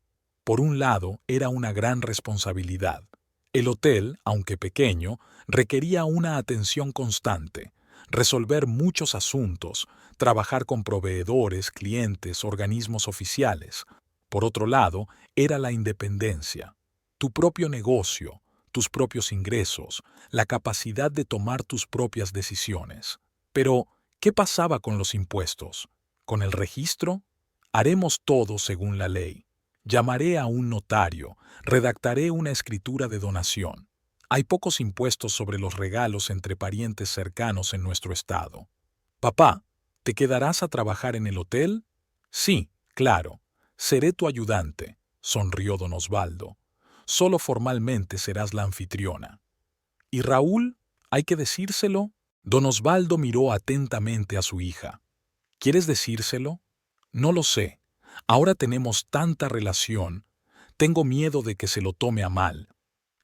Por un lado, era una gran responsabilidad. El hotel, aunque pequeño, requería una atención constante, resolver muchos asuntos, trabajar con proveedores, clientes, organismos oficiales. Por otro lado, era la independencia. Tu propio negocio, tus propios ingresos, la capacidad de tomar tus propias decisiones. Pero, ¿qué pasaba con los impuestos? ¿Con el registro? Haremos todo según la ley. Llamaré a un notario, redactaré una escritura de donación. Hay pocos impuestos sobre los regalos entre parientes cercanos en nuestro estado. Papá, ¿te quedarás a trabajar en el hotel? Sí, claro. Seré tu ayudante, sonrió don Osvaldo. Solo formalmente serás la anfitriona. ¿Y Raúl? ¿Hay que decírselo? Don Osvaldo miró atentamente a su hija. ¿Quieres decírselo? No lo sé. Ahora tenemos tanta relación. Tengo miedo de que se lo tome a mal.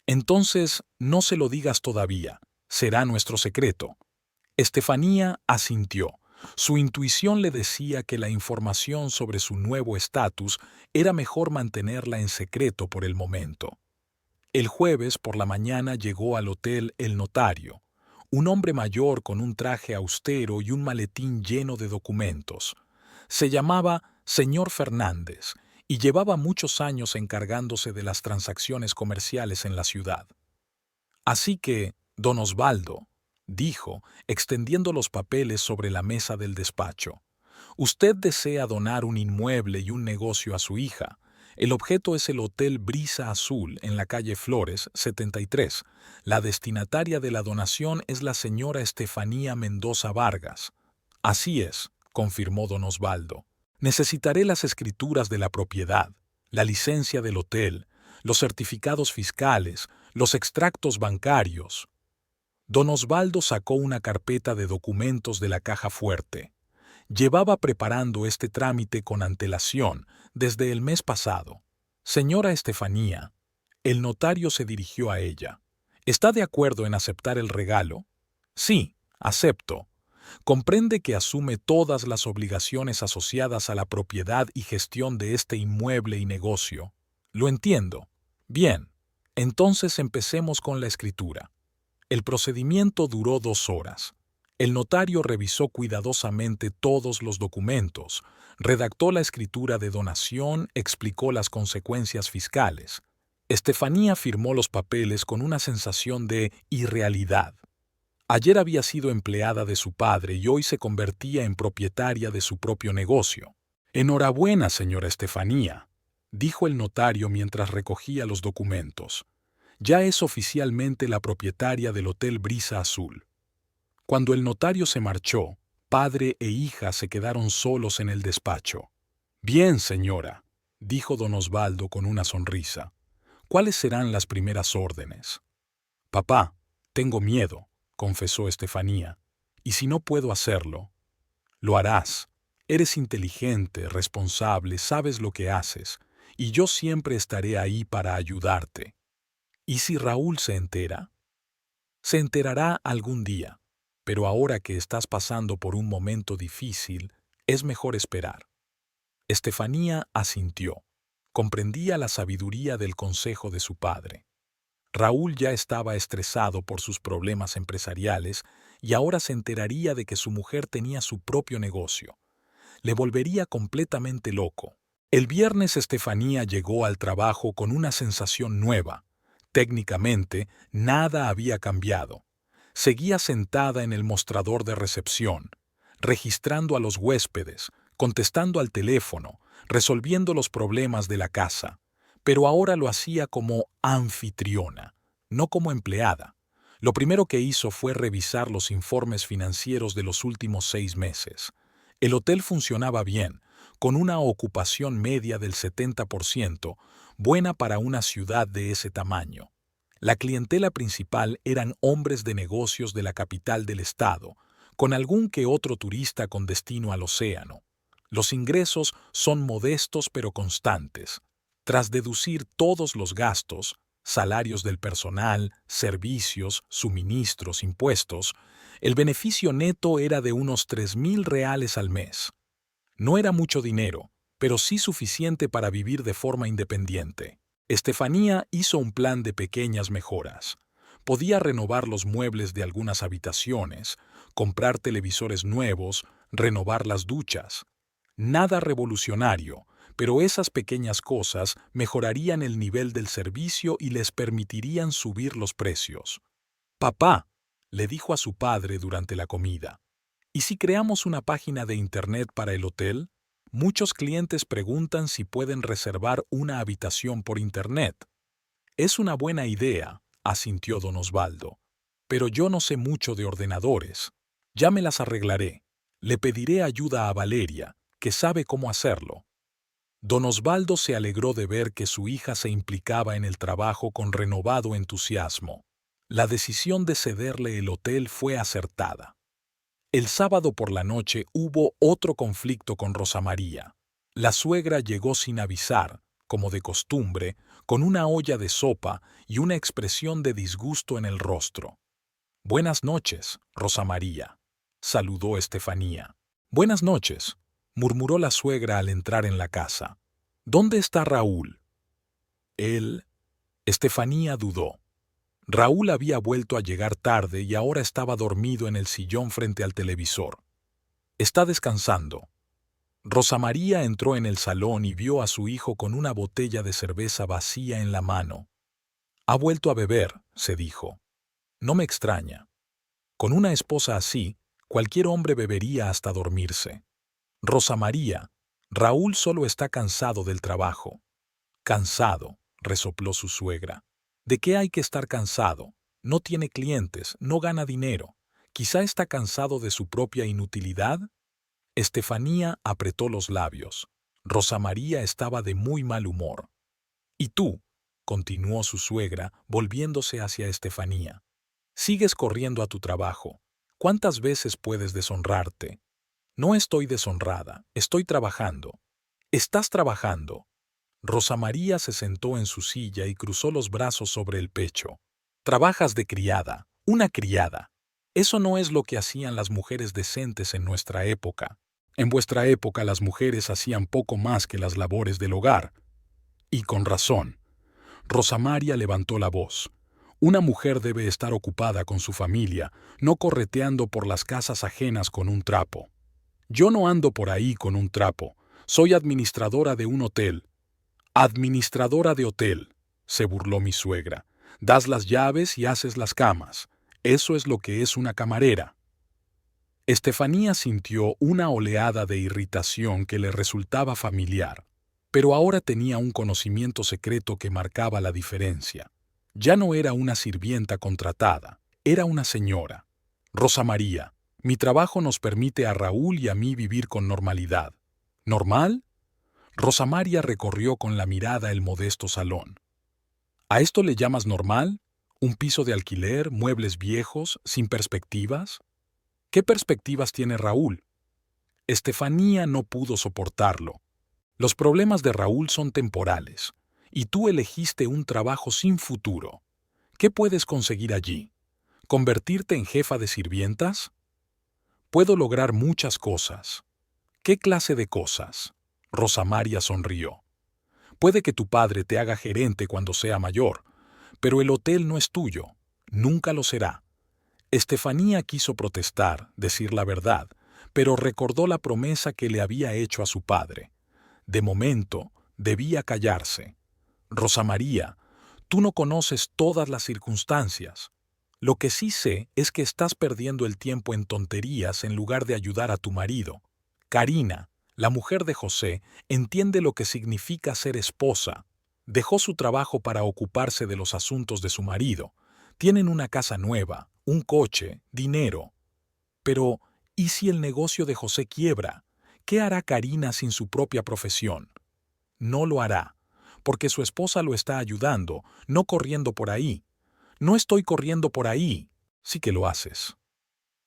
Entonces, no se lo digas todavía. Será nuestro secreto. Estefanía asintió. Su intuición le decía que la información sobre su nuevo estatus era mejor mantenerla en secreto por el momento. El jueves por la mañana llegó al hotel el notario, un hombre mayor con un traje austero y un maletín lleno de documentos. Se llamaba señor Fernández y llevaba muchos años encargándose de las transacciones comerciales en la ciudad. Así que, don Osvaldo, dijo, extendiendo los papeles sobre la mesa del despacho, usted desea donar un inmueble y un negocio a su hija. El objeto es el Hotel Brisa Azul en la calle Flores, 73. La destinataria de la donación es la señora Estefanía Mendoza Vargas. Así es, confirmó don Osvaldo. Necesitaré las escrituras de la propiedad, la licencia del hotel, los certificados fiscales, los extractos bancarios. Don Osvaldo sacó una carpeta de documentos de la caja fuerte. Llevaba preparando este trámite con antelación desde el mes pasado. Señora Estefanía, el notario se dirigió a ella. ¿Está de acuerdo en aceptar el regalo? Sí, acepto. Comprende que asume todas las obligaciones asociadas a la propiedad y gestión de este inmueble y negocio. Lo entiendo. Bien, entonces empecemos con la escritura. El procedimiento duró 2 horas. El notario revisó cuidadosamente todos los documentos, redactó la escritura de donación, explicó las consecuencias fiscales. Estefanía firmó los papeles con una sensación de irrealidad. Ayer había sido empleada de su padre y hoy se convertía en propietaria de su propio negocio. Enhorabuena, señora Estefanía, dijo el notario mientras recogía los documentos. Ya es oficialmente la propietaria del Hotel Brisa Azul. Cuando el notario se marchó, padre e hija se quedaron solos en el despacho. Bien, señora, dijo don Osvaldo con una sonrisa. ¿Cuáles serán las primeras órdenes? Papá, tengo miedo, confesó Estefanía. ¿Y si no puedo hacerlo? Lo harás. Eres inteligente, responsable, sabes lo que haces, y yo siempre estaré ahí para ayudarte. ¿Y si Raúl se entera? Se enterará algún día, pero ahora que estás pasando por un momento difícil, es mejor esperar. Estefanía asintió. Comprendía la sabiduría del consejo de su padre. Raúl ya estaba estresado por sus problemas empresariales y ahora se enteraría de que su mujer tenía su propio negocio. Le volvería completamente loco. El viernes Estefanía llegó al trabajo con una sensación nueva. Técnicamente, nada había cambiado. Seguía sentada en el mostrador de recepción, registrando a los huéspedes, contestando al teléfono, resolviendo los problemas de la casa, pero ahora lo hacía como anfitriona, no como empleada. Lo primero que hizo fue revisar los informes financieros de los últimos 6 meses. El hotel funcionaba bien, con una ocupación media del 70%, buena para una ciudad de ese tamaño. La clientela principal eran hombres de negocios de la capital del estado, con algún que otro turista con destino al océano. Los ingresos son modestos pero constantes. Tras deducir todos los gastos, salarios del personal, servicios, suministros, impuestos, el beneficio neto era de unos 3.000 reales al mes. No era mucho dinero, pero sí suficiente para vivir de forma independiente. Estefanía hizo un plan de pequeñas mejoras. Podía renovar los muebles de algunas habitaciones, comprar televisores nuevos, renovar las duchas. Nada revolucionario, pero esas pequeñas cosas mejorarían el nivel del servicio y les permitirían subir los precios. Papá, le dijo a su padre durante la comida, ¿y si creamos una página de internet para el hotel? Muchos clientes preguntan si pueden reservar una habitación por internet. Es una buena idea, asintió don Osvaldo. Pero yo no sé mucho de ordenadores. Ya me las arreglaré. Le pediré ayuda a Valeria, que sabe cómo hacerlo. Don Osvaldo se alegró de ver que su hija se implicaba en el trabajo con renovado entusiasmo. La decisión de cederle el hotel fue acertada. El sábado por la noche hubo otro conflicto con Rosa María. La suegra llegó sin avisar, como de costumbre, con una olla de sopa y una expresión de disgusto en el rostro. «Buenas noches, Rosa María», saludó Estefanía. «Buenas noches», murmuró la suegra al entrar en la casa. «¿Dónde está Raúl?» Él. Estefanía dudó. Raúl había vuelto a llegar tarde y ahora estaba dormido en el sillón frente al televisor. «Está descansando». Rosa María entró en el salón y vio a su hijo con una botella de cerveza vacía en la mano. «Ha vuelto a beber», se dijo. «No me extraña. Con una esposa así, cualquier hombre bebería hasta dormirse». «Rosa María, Raúl solo está cansado del trabajo». «Cansado», resopló su suegra. «¿De qué hay que estar cansado? No tiene clientes, no gana dinero. Quizá está cansado de su propia inutilidad». Estefanía apretó los labios. Rosa María estaba de muy mal humor. «¿Y tú?», continuó su suegra, volviéndose hacia Estefanía. «Sigues corriendo a tu trabajo. ¿Cuántas veces puedes deshonrarte?» «No estoy deshonrada, estoy trabajando». «Estás trabajando». Rosa María se sentó en su silla y cruzó los brazos sobre el pecho. «Trabajas de criada, una criada». Eso no es lo que hacían las mujeres decentes en nuestra época. En vuestra época las mujeres hacían poco más que las labores del hogar. Y con razón. Rosa María levantó la voz. Una mujer debe estar ocupada con su familia, no correteando por las casas ajenas con un trapo. Yo no ando por ahí con un trapo. Soy administradora de un hotel. Administradora de hotel, se burló mi suegra. Das las llaves y haces las camas. Eso es lo que es una camarera. Estefanía sintió una oleada de irritación que le resultaba familiar, pero ahora tenía un conocimiento secreto que marcaba la diferencia. Ya no era una sirvienta contratada, era una señora. Rosa María, mi trabajo nos permite a Raúl y a mí vivir con normalidad. ¿Normal? Rosa María recorrió con la mirada el modesto salón. ¿A esto le llamas normal? ¿Un piso de alquiler, muebles viejos, sin perspectivas? ¿Qué perspectivas tiene Raúl? Estefanía no pudo soportarlo. Los problemas de Raúl son temporales, y tú elegiste un trabajo sin futuro. ¿Qué puedes conseguir allí? ¿Convertirte en jefa de sirvientas? Puedo lograr muchas cosas. ¿Qué clase de cosas? Rosa María sonrió. Puede que tu padre te haga gerente cuando sea mayor, pero el hotel no es tuyo. Nunca lo será. Estefanía quiso protestar, decir la verdad, pero recordó la promesa que le había hecho a su padre. De momento, debía callarse. Rosa María, tú no conoces todas las circunstancias. Lo que sí sé es que estás perdiendo el tiempo en tonterías en lugar de ayudar a tu marido. Karina, la mujer de José, entiende lo que significa ser esposa. Dejó su trabajo para ocuparse de los asuntos de su marido. Tienen una casa nueva, un coche, dinero. Pero, ¿y si el negocio de José quiebra? ¿Qué hará Karina sin su propia profesión? No lo hará, porque su esposa lo está ayudando, no corriendo por ahí. No estoy corriendo por ahí. Sí que lo haces.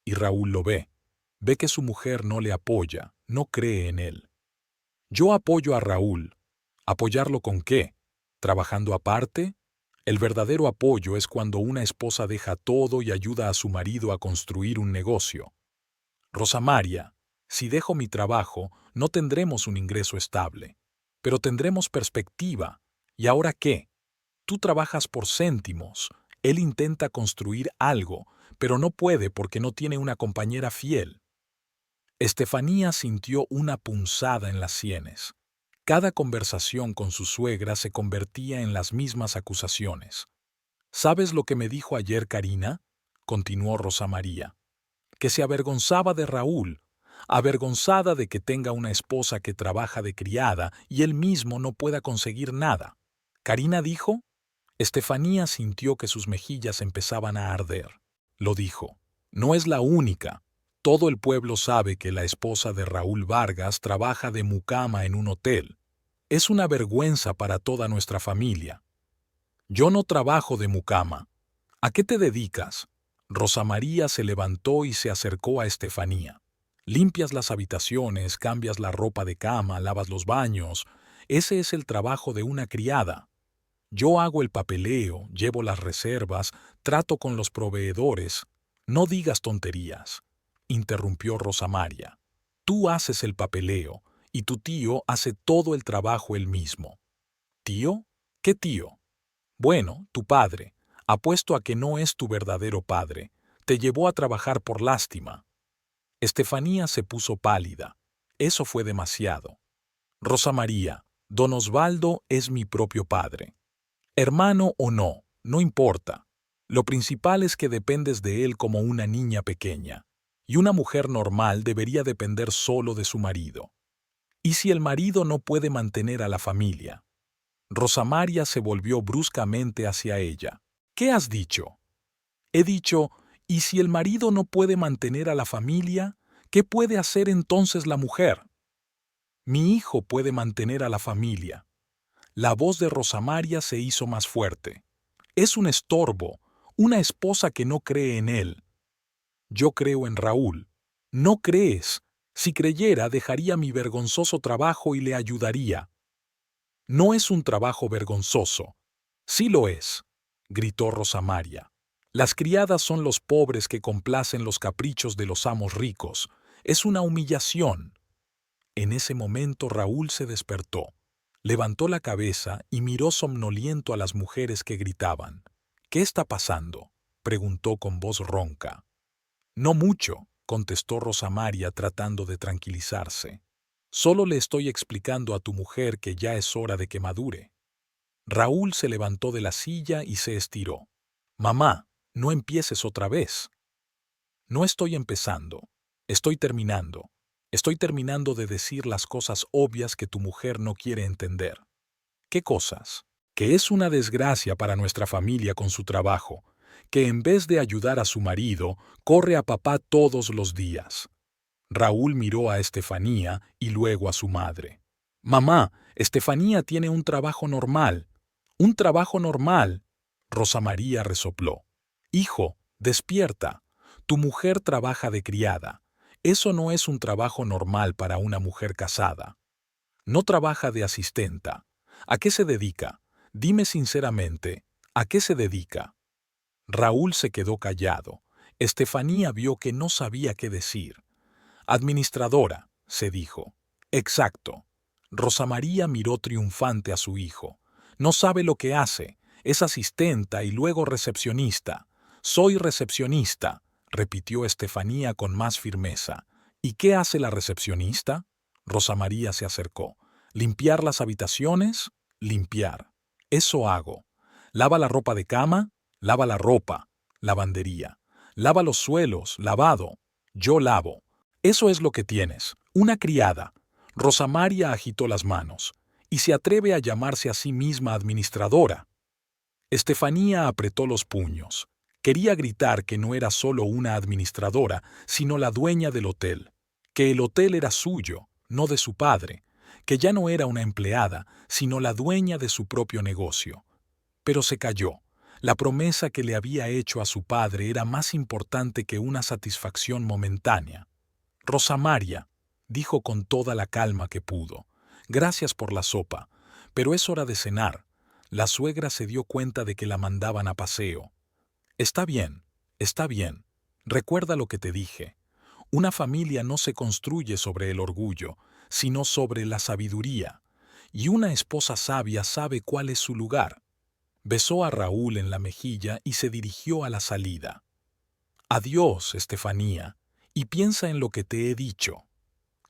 Y Raúl lo ve. Ve que su mujer no le apoya, no cree en él. Yo apoyo a Raúl. ¿Apoyarlo con qué? ¿Trabajando aparte? El verdadero apoyo es cuando una esposa deja todo y ayuda a su marido a construir un negocio. Rosa María, si dejo mi trabajo, no tendremos un ingreso estable. Pero tendremos perspectiva. ¿Y ahora qué? Tú trabajas por céntimos. Él intenta construir algo, pero no puede porque no tiene una compañera fiel. Estefanía sintió una punzada en las sienes. Cada conversación con su suegra se convertía en las mismas acusaciones. ¿Sabes lo que me dijo ayer Karina? Continuó Rosa María. Que se avergonzaba de Raúl, avergonzada de que tenga una esposa que trabaja de criada y él mismo no pueda conseguir nada. ¿Karina dijo? Estefanía sintió que sus mejillas empezaban a arder. Lo dijo. No es la única. Todo el pueblo sabe que la esposa de Raúl Vargas trabaja de mucama en un hotel. Es una vergüenza para toda nuestra familia. Yo no trabajo de mucama. ¿A qué te dedicas? Rosa María se levantó y se acercó a Estefanía. Limpias las habitaciones, cambias la ropa de cama, lavas los baños. Ese es el trabajo de una criada. Yo hago el papeleo, llevo las reservas, trato con los proveedores. No digas tonterías, interrumpió Rosa María. Tú haces el papeleo y tu tío hace todo el trabajo él mismo. ¿Tío? ¿Qué tío? Bueno, tu padre. Apuesto a que no es tu verdadero padre. Te llevó a trabajar por lástima. Estefanía se puso pálida. Eso fue demasiado. Rosa María, don Osvaldo es mi propio padre. Hermano o no, no importa. Lo principal es que dependes de él como una niña pequeña. Y una mujer normal debería depender solo de su marido. ¿Y si el marido no puede mantener a la familia? Rosa María se volvió bruscamente hacia ella. ¿Qué has dicho? He dicho, ¿y si el marido no puede mantener a la familia? ¿Qué puede hacer entonces la mujer? Mi hijo puede mantener a la familia. La voz de Rosa María se hizo más fuerte. Es un estorbo, una esposa que no cree en él. Yo creo en Raúl. No crees. Si creyera, dejaría mi vergonzoso trabajo y le ayudaría. No es un trabajo vergonzoso. Sí lo es, gritó Rosa María. Las criadas son los pobres que complacen los caprichos de los amos ricos. Es una humillación. En ese momento Raúl se despertó. Levantó la cabeza y miró somnoliento a las mujeres que gritaban. «¿Qué está pasando?», preguntó con voz ronca. «No mucho», contestó Rosa María tratando de tranquilizarse. «Solo le estoy explicando a tu mujer que ya es hora de que madure». Raúl se levantó de la silla y se estiró. «Mamá, no empieces otra vez». «No estoy empezando. Estoy terminando. Estoy terminando de decir las cosas obvias que tu mujer no quiere entender». «¿Qué cosas?». «Que es una desgracia para nuestra familia con su trabajo, que en vez de ayudar a su marido, corre a papá todos los días». Raúl miró a Estefanía y luego a su madre. «Mamá, Estefanía tiene un trabajo normal». «Un trabajo normal», Rosa María resopló. «Hijo, despierta. Tu mujer trabaja de criada. Eso no es un trabajo normal para una mujer casada. No trabaja de asistenta. ¿A qué se dedica? Dime sinceramente, ¿a qué se dedica?». Raúl se quedó callado. Estefanía vio que no sabía qué decir. «Administradora», se dijo. «Exacto». Rosa María miró triunfante a su hijo. «No sabe lo que hace. Es asistenta y luego recepcionista». «Soy recepcionista», repitió Estefanía con más firmeza. «¿Y qué hace la recepcionista?». Rosa María se acercó. «¿Limpiar las habitaciones?». «Limpiar. Eso hago». «¿Lava la ropa de cama?». «Lava la ropa». «Lavandería». «Lava los suelos». «Lavado». «Yo lavo». «Eso es lo que tienes. Una criada». Rosa María agitó las manos. «Y se atreve a llamarse a sí misma administradora». Estefanía apretó los puños. Quería gritar que no era solo una administradora, sino la dueña del hotel. Que el hotel era suyo, no de su padre. Que ya no era una empleada, sino la dueña de su propio negocio. Pero se calló. La promesa que le había hecho a su padre era más importante que una satisfacción momentánea. «Rosa María», dijo con toda la calma que pudo, «gracias por la sopa, pero es hora de cenar». La suegra se dio cuenta de que la mandaban a paseo. «Está bien, está bien. Recuerda lo que te dije. Una familia no se construye sobre el orgullo, sino sobre la sabiduría. Y una esposa sabia sabe cuál es su lugar». Besó a Raúl en la mejilla y se dirigió a la salida. «Adiós, Estefanía, y piensa en lo que te he dicho».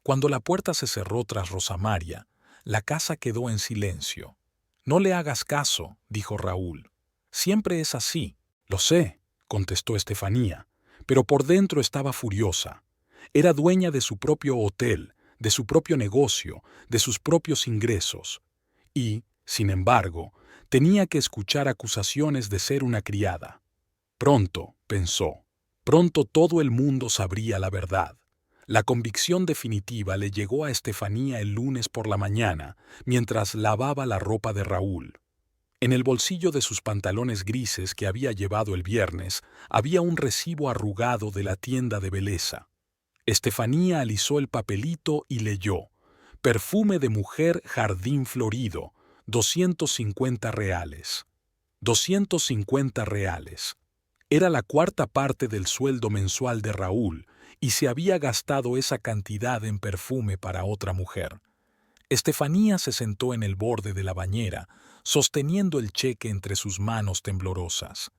Cuando la puerta se cerró tras Rosa María, la casa quedó en silencio. «No le hagas caso», dijo Raúl. «Siempre es así». «Lo sé», contestó Estefanía, pero por dentro estaba furiosa. Era dueña de su propio hotel, de su propio negocio, de sus propios ingresos. Y, sin embargo, tenía que escuchar acusaciones de ser una criada. Pronto, pensó, pronto todo el mundo sabría la verdad. La convicción definitiva le llegó a Estefanía el lunes por la mañana, mientras lavaba la ropa de Raúl. En el bolsillo de sus pantalones grises que había llevado el viernes, había un recibo arrugado de la tienda de belleza. Estefanía alisó el papelito y leyó: «Perfume de mujer Jardín Florido, 250 reales». 250 reales. Era la cuarta parte del sueldo mensual de Raúl, y se había gastado esa cantidad en perfume para otra mujer. Estefanía se sentó en el borde de la bañera, sosteniendo el cheque entre sus manos temblorosas.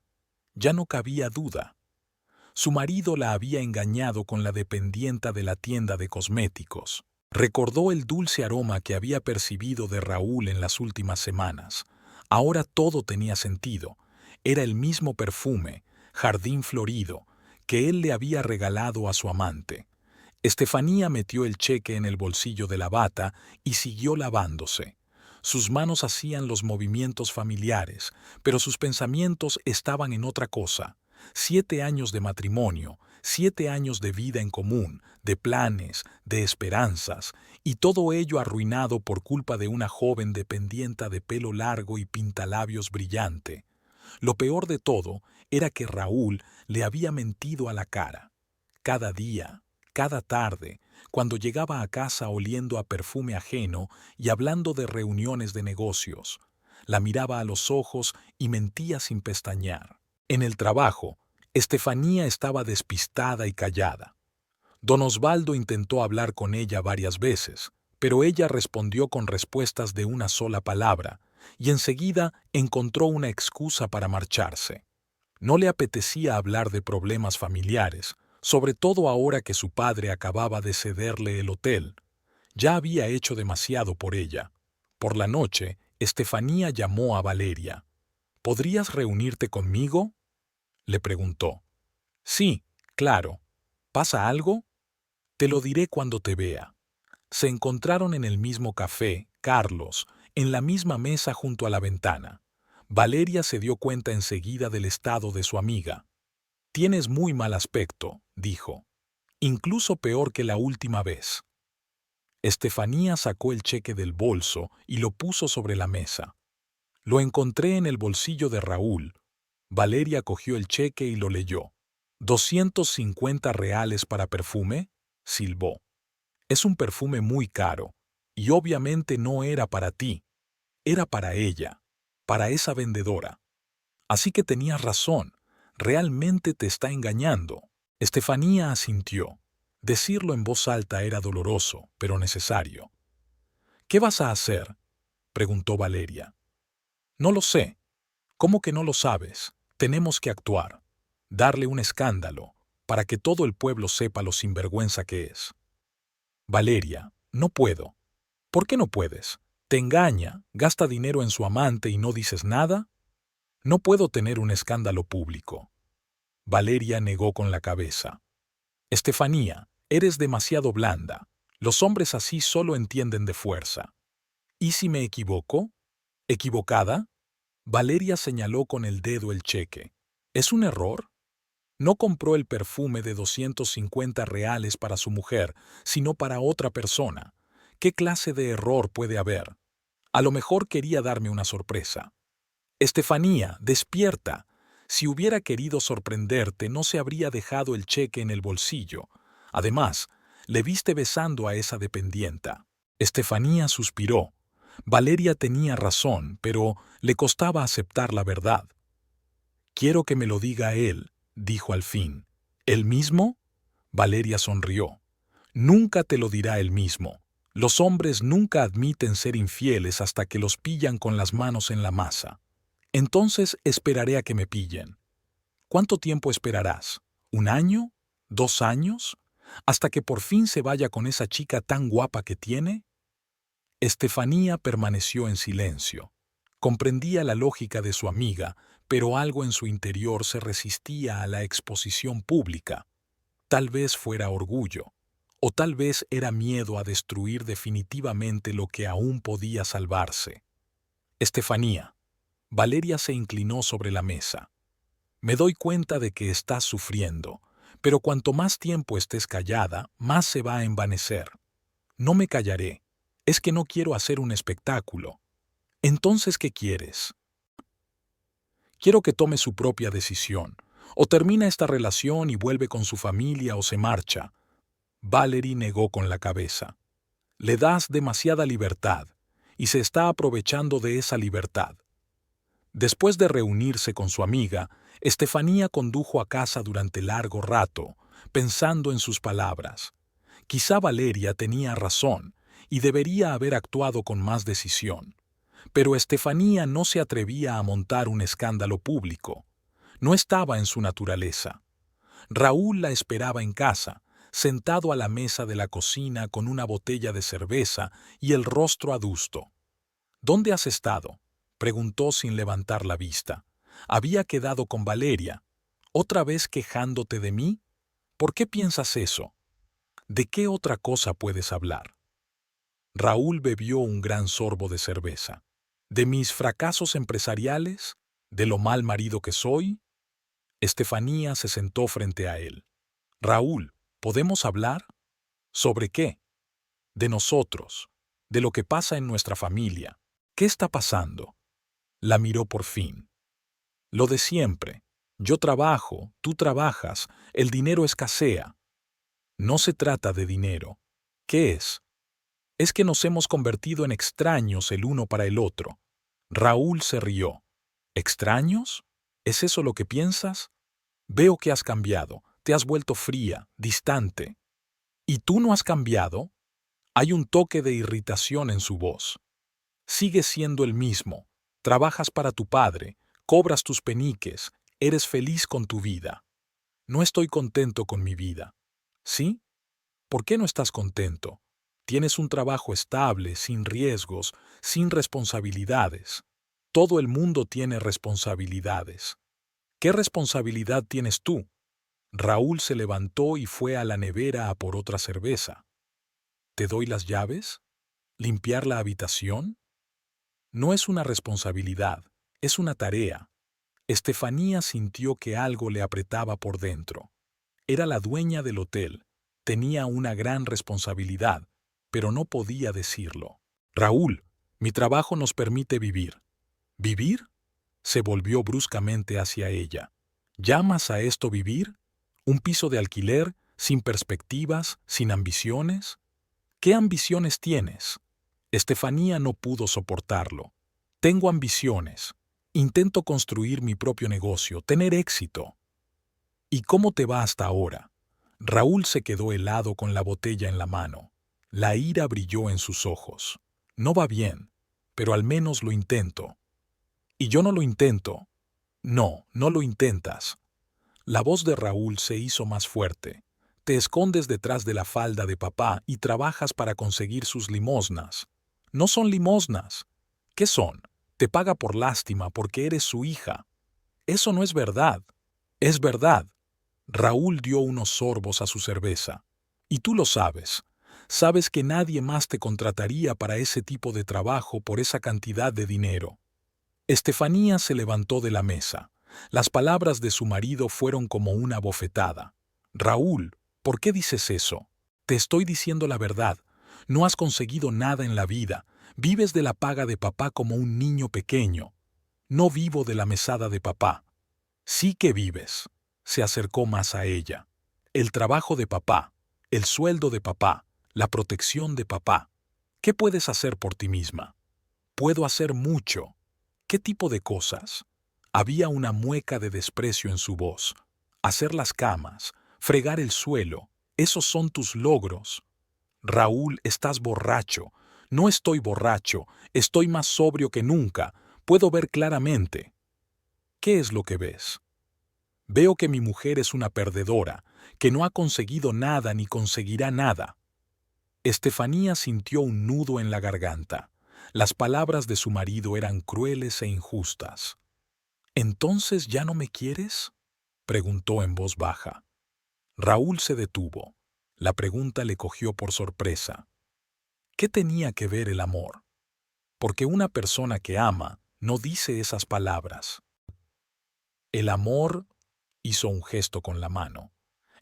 Ya no cabía duda. Su marido la había engañado con la dependienta de la tienda de cosméticos. Recordó el dulce aroma que había percibido de Raúl en las últimas semanas. Ahora todo tenía sentido. Era el mismo perfume, Jardín Florido, que él le había regalado a su amante. Estefanía metió el cheque en el bolsillo de la bata y siguió lavándose. Sus manos hacían los movimientos familiares, pero sus pensamientos estaban en otra cosa. 7 años de matrimonio, 7 años de vida en común, de planes, de esperanzas, y todo ello arruinado por culpa de una joven dependienta de pelo largo y pintalabios brillante. Lo peor de todo era que Raúl le había mentido a la cara. Cada día, cada tarde, cuando llegaba a casa oliendo a perfume ajeno y hablando de reuniones de negocios, la miraba a los ojos y mentía sin pestañear. En el trabajo, Estefanía estaba despistada y callada. Don Osvaldo intentó hablar con ella varias veces, pero ella respondió con respuestas de una sola palabra, y enseguida encontró una excusa para marcharse. No le apetecía hablar de problemas familiares, sobre todo ahora que su padre acababa de cederle el hotel. Ya había hecho demasiado por ella. Por la noche, Estefanía llamó a Valeria. ¿Podrías reunirte conmigo?, le preguntó. Sí, claro. ¿Pasa algo? Te lo diré cuando te vea. Se encontraron en el mismo café, Carlos, en la misma mesa junto a la ventana. Valeria se dio cuenta enseguida del estado de su amiga. Tienes muy mal aspecto, dijo. Incluso peor que la última vez. Estefanía sacó el cheque del bolso y lo puso sobre la mesa. Lo encontré en el bolsillo de Raúl. Valeria cogió el cheque y lo leyó. ¿250 reales para perfume?, silbó. Es un perfume muy caro, y obviamente no era para ti. Era para ella, para esa vendedora. Así que tenías razón, realmente te está engañando. Estefanía asintió. Decirlo en voz alta era doloroso, pero necesario. ¿Qué vas a hacer?, preguntó Valeria. No lo sé. ¿Cómo que no lo sabes? Tenemos que actuar. Darle un escándalo, para que todo el pueblo sepa lo sinvergüenza que es. Valeria, no puedo. ¿Por qué no puedes? ¿Te engaña, gasta dinero en su amante y no dices nada? No puedo tener un escándalo público. Valeria negó con la cabeza. Estefanía, eres demasiado blanda. Los hombres así solo entienden de fuerza. ¿Y si me equivoco? ¿Equivocada? Valeria señaló con el dedo el cheque. ¿Es un error? No compró el perfume de 250 reales para su mujer, sino para otra persona. ¿Qué clase de error puede haber? A lo mejor quería darme una sorpresa. Estefanía, despierta. Si hubiera querido sorprenderte, no se habría dejado el cheque en el bolsillo. Además, le viste besando a esa dependienta. Estefanía suspiró. Valeria tenía razón, pero le costaba aceptar la verdad. Quiero que me lo diga él, dijo al fin. ¿Él mismo? Valeria sonrió. Nunca te lo dirá él mismo. Los hombres nunca admiten ser infieles hasta que los pillan con las manos en la masa. Entonces esperaré a que me pillen. ¿Cuánto tiempo esperarás? ¿Un año? ¿2 años? ¿Hasta que por fin se vaya con esa chica tan guapa que tiene? Estefanía permaneció en silencio. Comprendía la lógica de su amiga, pero algo en su interior se resistía a la exposición pública. Tal vez fuera orgullo, o tal vez era miedo a destruir definitivamente lo que aún podía salvarse. Estefanía. Valeria se inclinó sobre la mesa. Me doy cuenta de que estás sufriendo, pero cuanto más tiempo estés callada, más se va a envanecer. No me callaré. Es que no quiero hacer un espectáculo. Entonces, ¿qué quieres? Quiero que tome su propia decisión. O termina esta relación y vuelve con su familia o se marcha. Valerie negó con la cabeza. Le das demasiada libertad, y se está aprovechando de esa libertad. Después de reunirse con su amiga, Estefanía condujo a casa durante largo rato, pensando en sus palabras. Quizá Valeria tenía razón, y debería haber actuado con más decisión. Pero Estefanía no se atrevía a montar un escándalo público. No estaba en su naturaleza. Raúl la esperaba en casa, sentado a la mesa de la cocina con una botella de cerveza y el rostro adusto. ¿Dónde has estado?, preguntó sin levantar la vista. Había quedado con Valeria. ¿Otra vez quejándote de mí? ¿Por qué piensas eso? ¿De qué otra cosa puedes hablar? Raúl bebió un gran sorbo de cerveza. ¿De mis fracasos empresariales? ¿De lo mal marido que soy? Estefanía se sentó frente a él. Raúl, ¿podemos hablar? ¿Sobre qué? De nosotros, de lo que pasa en nuestra familia. ¿Qué está pasando? La miró por fin. Lo de siempre. Yo trabajo, tú trabajas, el dinero escasea. No se trata de dinero. ¿Qué es? Es que nos hemos convertido en extraños el uno para el otro. Raúl se rió. ¿Extraños? ¿Es eso lo que piensas? Veo que has cambiado, te has vuelto fría, distante. ¿Y tú no has cambiado? Hay un toque de irritación en su voz. Sigues siendo el mismo. Trabajas para tu padre, cobras tus peniques, eres feliz con tu vida. No estoy contento con mi vida. ¿Sí? ¿Por qué no estás contento? Tienes un trabajo estable, sin riesgos, sin responsabilidades. Todo el mundo tiene responsabilidades. ¿Qué responsabilidad tienes tú? Raúl se levantó y fue a la nevera a por otra cerveza. ¿Te doy las llaves? ¿Limpiar la habitación? No es una responsabilidad, es una tarea. Estefanía sintió que algo le apretaba por dentro. Era la dueña del hotel, tenía una gran responsabilidad, pero no podía decirlo. Raúl, mi trabajo nos permite vivir. ¿Vivir? Se volvió bruscamente hacia ella. ¿Llamas a esto vivir? ¿Un piso de alquiler, sin perspectivas, sin ambiciones? ¿Qué ambiciones tienes? Estefanía no pudo soportarlo. Tengo ambiciones. Intento construir mi propio negocio, tener éxito. ¿Y cómo te va hasta ahora? Raúl se quedó helado con la botella en la mano. La ira brilló en sus ojos. No va bien, pero al menos lo intento. ¿Y yo no lo intento? No, no lo intentas. La voz de Raúl se hizo más fuerte. Te escondes detrás de la falda de papá y trabajas para conseguir sus limosnas. No son limosnas. ¿Qué son? Te paga por lástima porque eres su hija. Eso no es verdad. Es verdad. Raúl dio unos sorbos a su cerveza. Y tú lo sabes. Sabes que nadie más te contrataría para ese tipo de trabajo por esa cantidad de dinero. Estefanía se levantó de la mesa. Las palabras de su marido fueron como una bofetada. Raúl, ¿por qué dices eso? Te estoy diciendo la verdad. No has conseguido nada en la vida. Vives de la paga de papá como un niño pequeño. No vivo de la mesada de papá. Sí que vives. Se acercó más a ella. El trabajo de papá, el sueldo de papá, la protección de papá. ¿Qué puedes hacer por ti misma? Puedo hacer mucho. ¿Qué tipo de cosas? Había una mueca de desprecio en su voz. Hacer las camas, fregar el suelo, esos son tus logros. Raúl, estás borracho. No estoy borracho, estoy más sobrio que nunca. Puedo ver claramente. ¿Qué es lo que ves? Veo que mi mujer es una perdedora, que no ha conseguido nada ni conseguirá nada. Estefanía sintió un nudo en la garganta. Las palabras de su marido eran crueles e injustas. ¿Entonces ya no me quieres? Preguntó en voz baja. Raúl se detuvo. La pregunta le cogió por sorpresa. ¿Qué tenía que ver el amor? Porque una persona que ama no dice esas palabras. El amor hizo un gesto con la mano.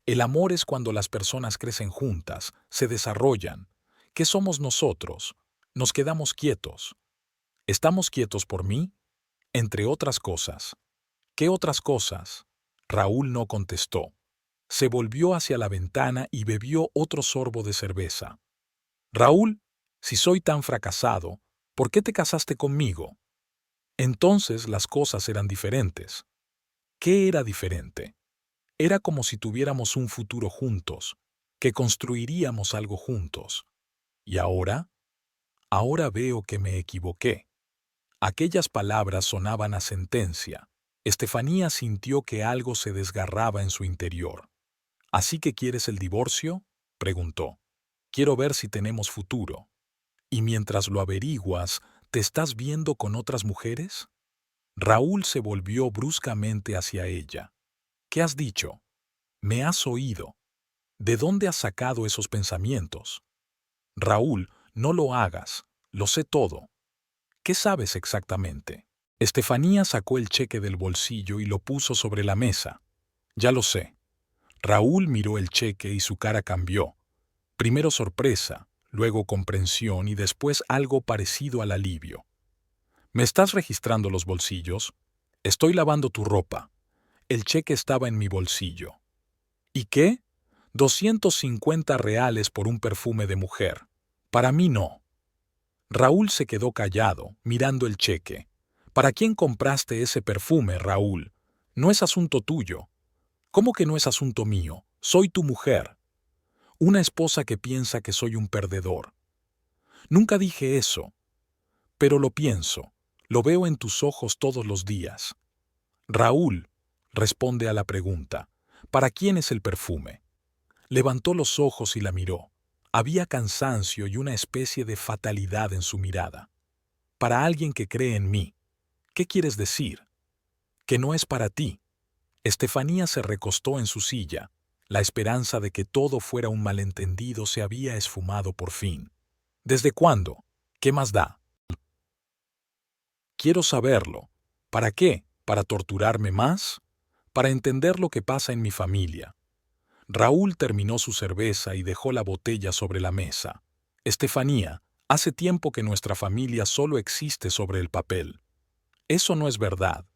El amor es cuando las personas crecen juntas, se desarrollan. ¿Qué somos nosotros? Nos quedamos quietos. ¿Estamos quietos por mí? Entre otras cosas. ¿Qué otras cosas? Raúl no contestó. Se volvió hacia la ventana y bebió otro sorbo de cerveza. Raúl, si soy tan fracasado, ¿por qué te casaste conmigo? Entonces las cosas eran diferentes. ¿Qué era diferente? Era como si tuviéramos un futuro juntos, que construiríamos algo juntos. ¿Y ahora? Ahora veo que me equivoqué. Aquellas palabras sonaban a sentencia. Estefanía sintió que algo se desgarraba en su interior. ¿Así que quieres el divorcio? Preguntó. Quiero ver si tenemos futuro. ¿Y mientras lo averiguas, te estás viendo con otras mujeres? Raúl se volvió bruscamente hacia ella. ¿Qué has dicho? ¿Me has oído? ¿De dónde has sacado esos pensamientos? Raúl, no lo hagas. Lo sé todo. ¿Qué sabes exactamente? Estefanía sacó el cheque del bolsillo y lo puso sobre la mesa. Ya lo sé. Raúl miró el cheque y su cara cambió. Primero sorpresa, luego comprensión y después algo parecido al alivio. ¿Me estás registrando los bolsillos? Estoy lavando tu ropa. El cheque estaba en mi bolsillo. ¿Y qué? 250 reales por un perfume de mujer. Para mí no. Raúl se quedó callado, mirando el cheque. ¿Para quién compraste ese perfume, Raúl? No es asunto tuyo. ¿Cómo que no es asunto mío? Soy tu mujer. Una esposa que piensa que soy un perdedor. Nunca dije eso, pero lo pienso. Lo veo en tus ojos todos los días. Raúl responde a la pregunta, ¿para quién es el perfume? Levantó los ojos y la miró. Había cansancio y una especie de fatalidad en su mirada. Para alguien que cree en mí. ¿Qué quieres decir? Que no es para ti. Estefanía se recostó en su silla. La esperanza de que todo fuera un malentendido se había esfumado por fin. ¿Desde cuándo? ¿Qué más da? Quiero saberlo. ¿Para qué? ¿Para torturarme más? ¿Para entender lo que pasa en mi familia? Raúl terminó su cerveza y dejó la botella sobre la mesa. Estefanía, hace tiempo que nuestra familia solo existe sobre el papel. Eso no es verdad.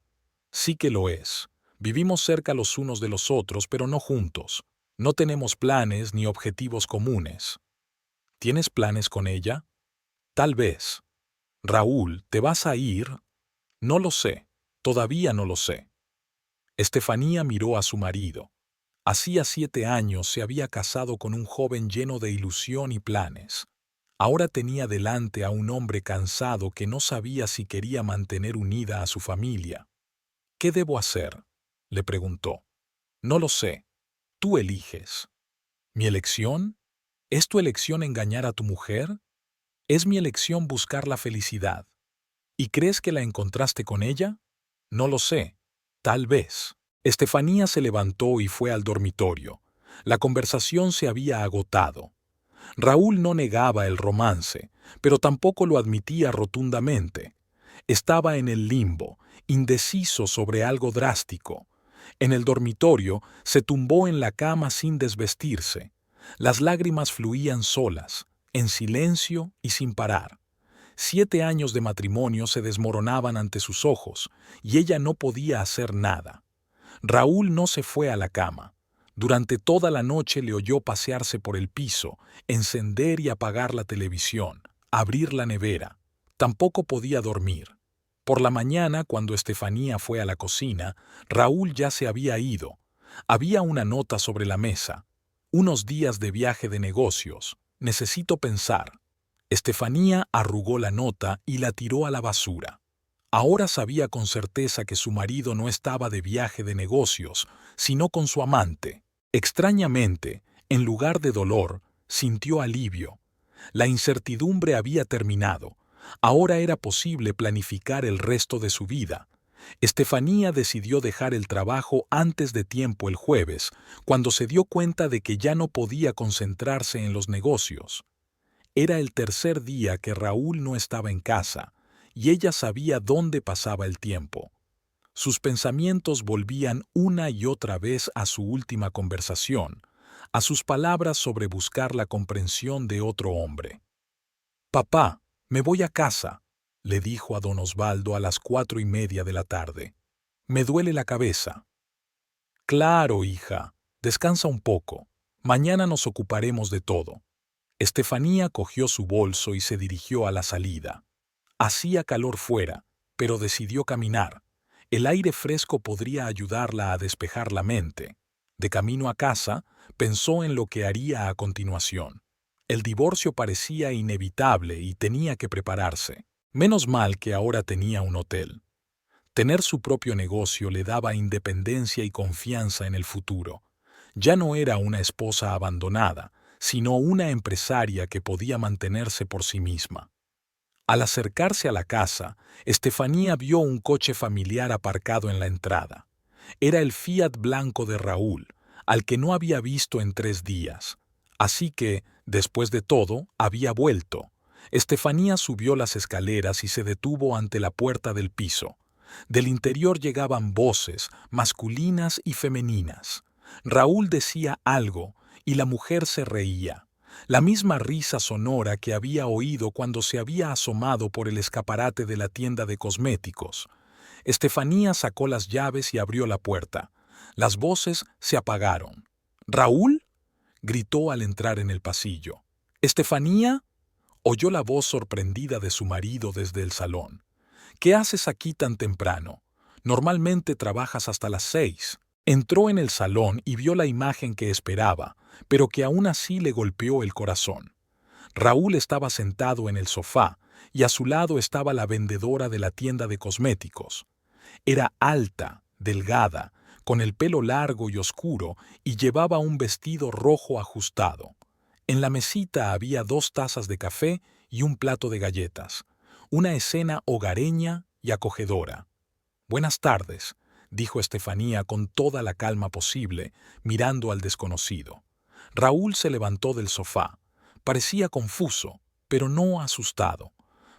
Sí que lo es. Vivimos cerca los unos de los otros, pero no juntos. No tenemos planes ni objetivos comunes. ¿Tienes planes con ella? Tal vez. Raúl, ¿te vas a ir? No lo sé. Todavía no lo sé. Estefanía miró a su marido. Hacía 7 años se había casado con un joven lleno de ilusión y planes. Ahora tenía delante a un hombre cansado que no sabía si quería mantener unida a su familia. ¿Qué debo hacer?, le preguntó. No lo sé. Tú eliges. ¿Mi elección? ¿Es tu elección engañar a tu mujer? Es mi elección buscar la felicidad. ¿Y crees que la encontraste con ella? No lo sé. Tal vez. Estefanía se levantó y fue al dormitorio. La conversación se había agotado. Raúl no negaba el romance, pero tampoco lo admitía rotundamente. Estaba en el limbo, indeciso sobre algo drástico. En el dormitorio se tumbó en la cama sin desvestirse. Las lágrimas fluían solas, en silencio y sin parar. 7 años de matrimonio se desmoronaban ante sus ojos, y ella no podía hacer nada. Raúl no se fue a la cama. Durante toda la noche le oyó pasearse por el piso, encender y apagar la televisión, abrir la nevera. Tampoco podía dormir. Por la mañana, cuando Estefanía fue a la cocina, Raúl ya se había ido. Había una nota sobre la mesa. Unos días de viaje de negocios. Necesito pensar. Estefanía arrugó la nota y la tiró a la basura. Ahora sabía con certeza que su marido no estaba de viaje de negocios, sino con su amante. Extrañamente, en lugar de dolor, sintió alivio. La incertidumbre había terminado. Ahora era posible planificar el resto de su vida. Estefanía decidió dejar el trabajo antes de tiempo el jueves, cuando se dio cuenta de que ya no podía concentrarse en los negocios. Era el tercer día que Raúl no estaba en casa, y ella sabía dónde pasaba el tiempo. Sus pensamientos volvían una y otra vez a su última conversación, a sus palabras sobre buscar la comprensión de otro hombre. «Papá, me voy a casa», le dijo a don Osvaldo a las 4:30 de la tarde. «Me duele la cabeza». «Claro, hija, descansa un poco. Mañana nos ocuparemos de todo». Estefanía cogió su bolso y se dirigió a la salida. Hacía calor fuera, pero decidió caminar. El aire fresco podría ayudarla a despejar la mente. De camino a casa, pensó en lo que haría a continuación. El divorcio parecía inevitable y tenía que prepararse. Menos mal que ahora tenía un hotel. Tener su propio negocio le daba independencia y confianza en el futuro. Ya no era una esposa abandonada, sino una empresaria que podía mantenerse por sí misma. Al acercarse a la casa, Estefanía vio un coche familiar aparcado en la entrada. Era el Fiat blanco de Raúl, al que no había visto en 3 días. Así que, después de todo, había vuelto. Estefanía subió las escaleras y se detuvo ante la puerta del piso. Del interior llegaban voces, masculinas y femeninas. Raúl decía algo, y la mujer se reía. La misma risa sonora que había oído cuando se había asomado por el escaparate de la tienda de cosméticos. Estefanía sacó las llaves y abrió la puerta. Las voces se apagaron. «¿Raúl?», gritó al entrar en el pasillo. «¿Estefanía?», oyó la voz sorprendida de su marido desde el salón. «¿Qué haces aquí tan temprano? Normalmente trabajas hasta las 6. Entró en el salón y vio la imagen que esperaba, pero que aún así le golpeó el corazón. Raúl estaba sentado en el sofá y a su lado estaba la vendedora de la tienda de cosméticos. Era alta, delgada, con el pelo largo y oscuro y llevaba un vestido rojo ajustado. En la mesita había 2 tazas de café y un plato de galletas. Una escena hogareña y acogedora. «Buenas tardes», dijo Estefanía con toda la calma posible, mirando al desconocido. Raúl se levantó del sofá. Parecía confuso, pero no asustado.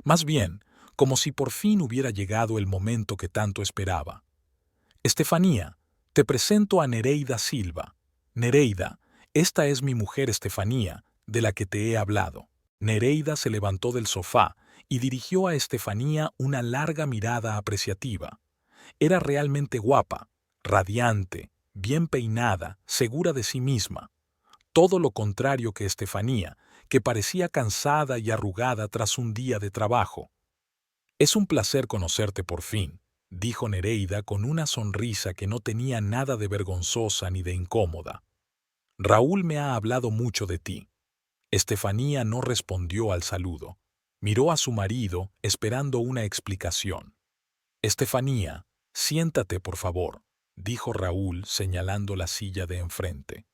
Más bien, como si por fin hubiera llegado el momento que tanto esperaba. «Estefanía, te presento a Nereida Silva. Nereida, esta es mi mujer Estefanía, de la que te he hablado». Nereida se levantó del sofá y dirigió a Estefanía una larga mirada apreciativa. Era realmente guapa, radiante, bien peinada, segura de sí misma. Todo lo contrario que Estefanía, que parecía cansada y arrugada tras un día de trabajo. «Es un placer conocerte por fin», dijo Nereida con una sonrisa que no tenía nada de vergonzosa ni de incómoda. «Raúl me ha hablado mucho de ti». Estefanía no respondió al saludo. Miró a su marido, esperando una explicación. «Estefanía, siéntate, por favor», dijo Raúl, señalando la silla de enfrente.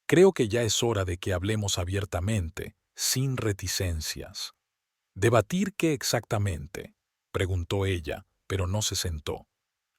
«Creo que ya es hora de que hablemos abiertamente, sin reticencias». «¿Debatir qué exactamente?», preguntó ella, pero no se sentó.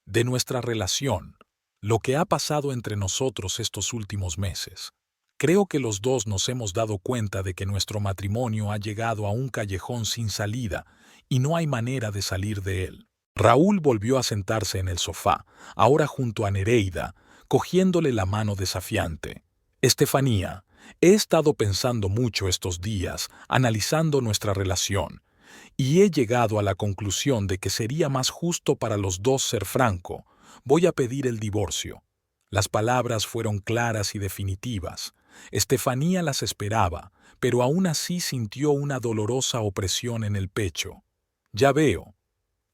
«De nuestra relación, lo que ha pasado entre nosotros estos últimos meses. Creo que los dos nos hemos dado cuenta de que nuestro matrimonio ha llegado a un callejón sin salida y no hay manera de salir de él». Raúl volvió a sentarse en el sofá, ahora junto a Nereida, cogiéndole la mano desafiante. «Estefanía, he estado pensando mucho estos días, analizando nuestra relación, y he llegado a la conclusión de que sería más justo para los dos ser franco. Voy a pedir el divorcio». Las palabras fueron claras y definitivas. Estefanía las esperaba, pero aún así sintió una dolorosa opresión en el pecho. «Ya veo»,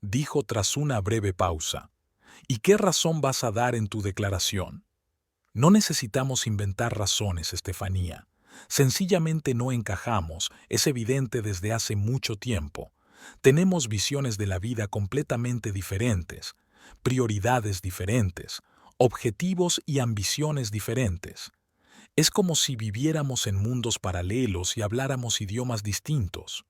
dijo tras una breve pausa. «¿Y qué razón vas a dar en tu declaración?». «No necesitamos inventar razones, Estefanía. Sencillamente no encajamos, es evidente desde hace mucho tiempo. Tenemos visiones de la vida completamente diferentes, prioridades diferentes, objetivos y ambiciones diferentes. Es como si viviéramos en mundos paralelos y habláramos idiomas distintos.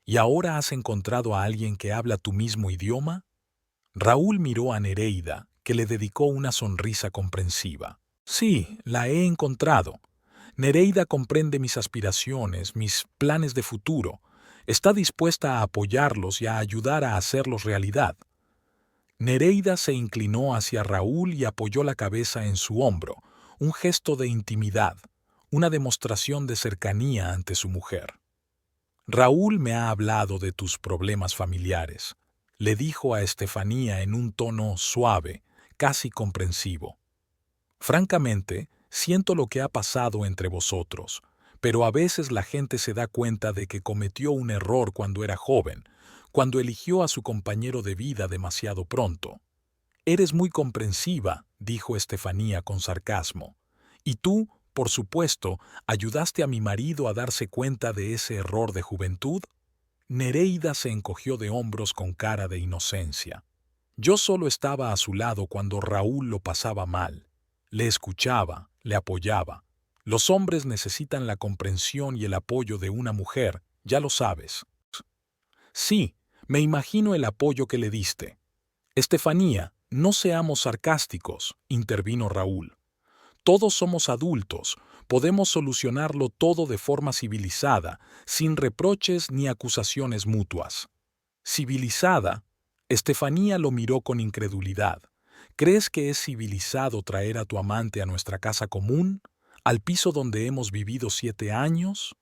¿Y ahora has encontrado a alguien que habla tu mismo idioma?». Raúl miró a Nereida, que le dedicó una sonrisa comprensiva. «Sí, la he encontrado. Nereida comprende mis aspiraciones, mis planes de futuro. Está dispuesta a apoyarlos y a ayudar a hacerlos realidad». Nereida se inclinó hacia Raúl y apoyó la cabeza en su hombro, un gesto de intimidad, una demostración de cercanía ante su mujer. «Raúl me ha hablado de tus problemas familiares», le dijo a Estefanía en un tono suave, casi comprensivo. «Francamente, siento lo que ha pasado entre vosotros, pero a veces la gente se da cuenta de que cometió un error cuando era joven, cuando eligió a su compañero de vida demasiado pronto». «Eres muy comprensiva», dijo Estefanía con sarcasmo. «Y tú, por supuesto, ayudaste a mi marido a darse cuenta de ese error de juventud». Nereida se encogió de hombros con cara de inocencia. «Yo solo estaba a su lado cuando Raúl lo pasaba mal. Le escuchaba, le apoyaba. Los hombres necesitan la comprensión y el apoyo de una mujer, ya lo sabes». «Sí, me imagino el apoyo que le diste». «Estefanía, no seamos sarcásticos», intervino Raúl. «Todos somos adultos, podemos solucionarlo todo de forma civilizada, sin reproches ni acusaciones mutuas». «¿Civilizada?». Estefanía lo miró con incredulidad. «¿Crees que es civilizado traer a tu amante a nuestra casa común, al piso donde hemos vivido 7 años?»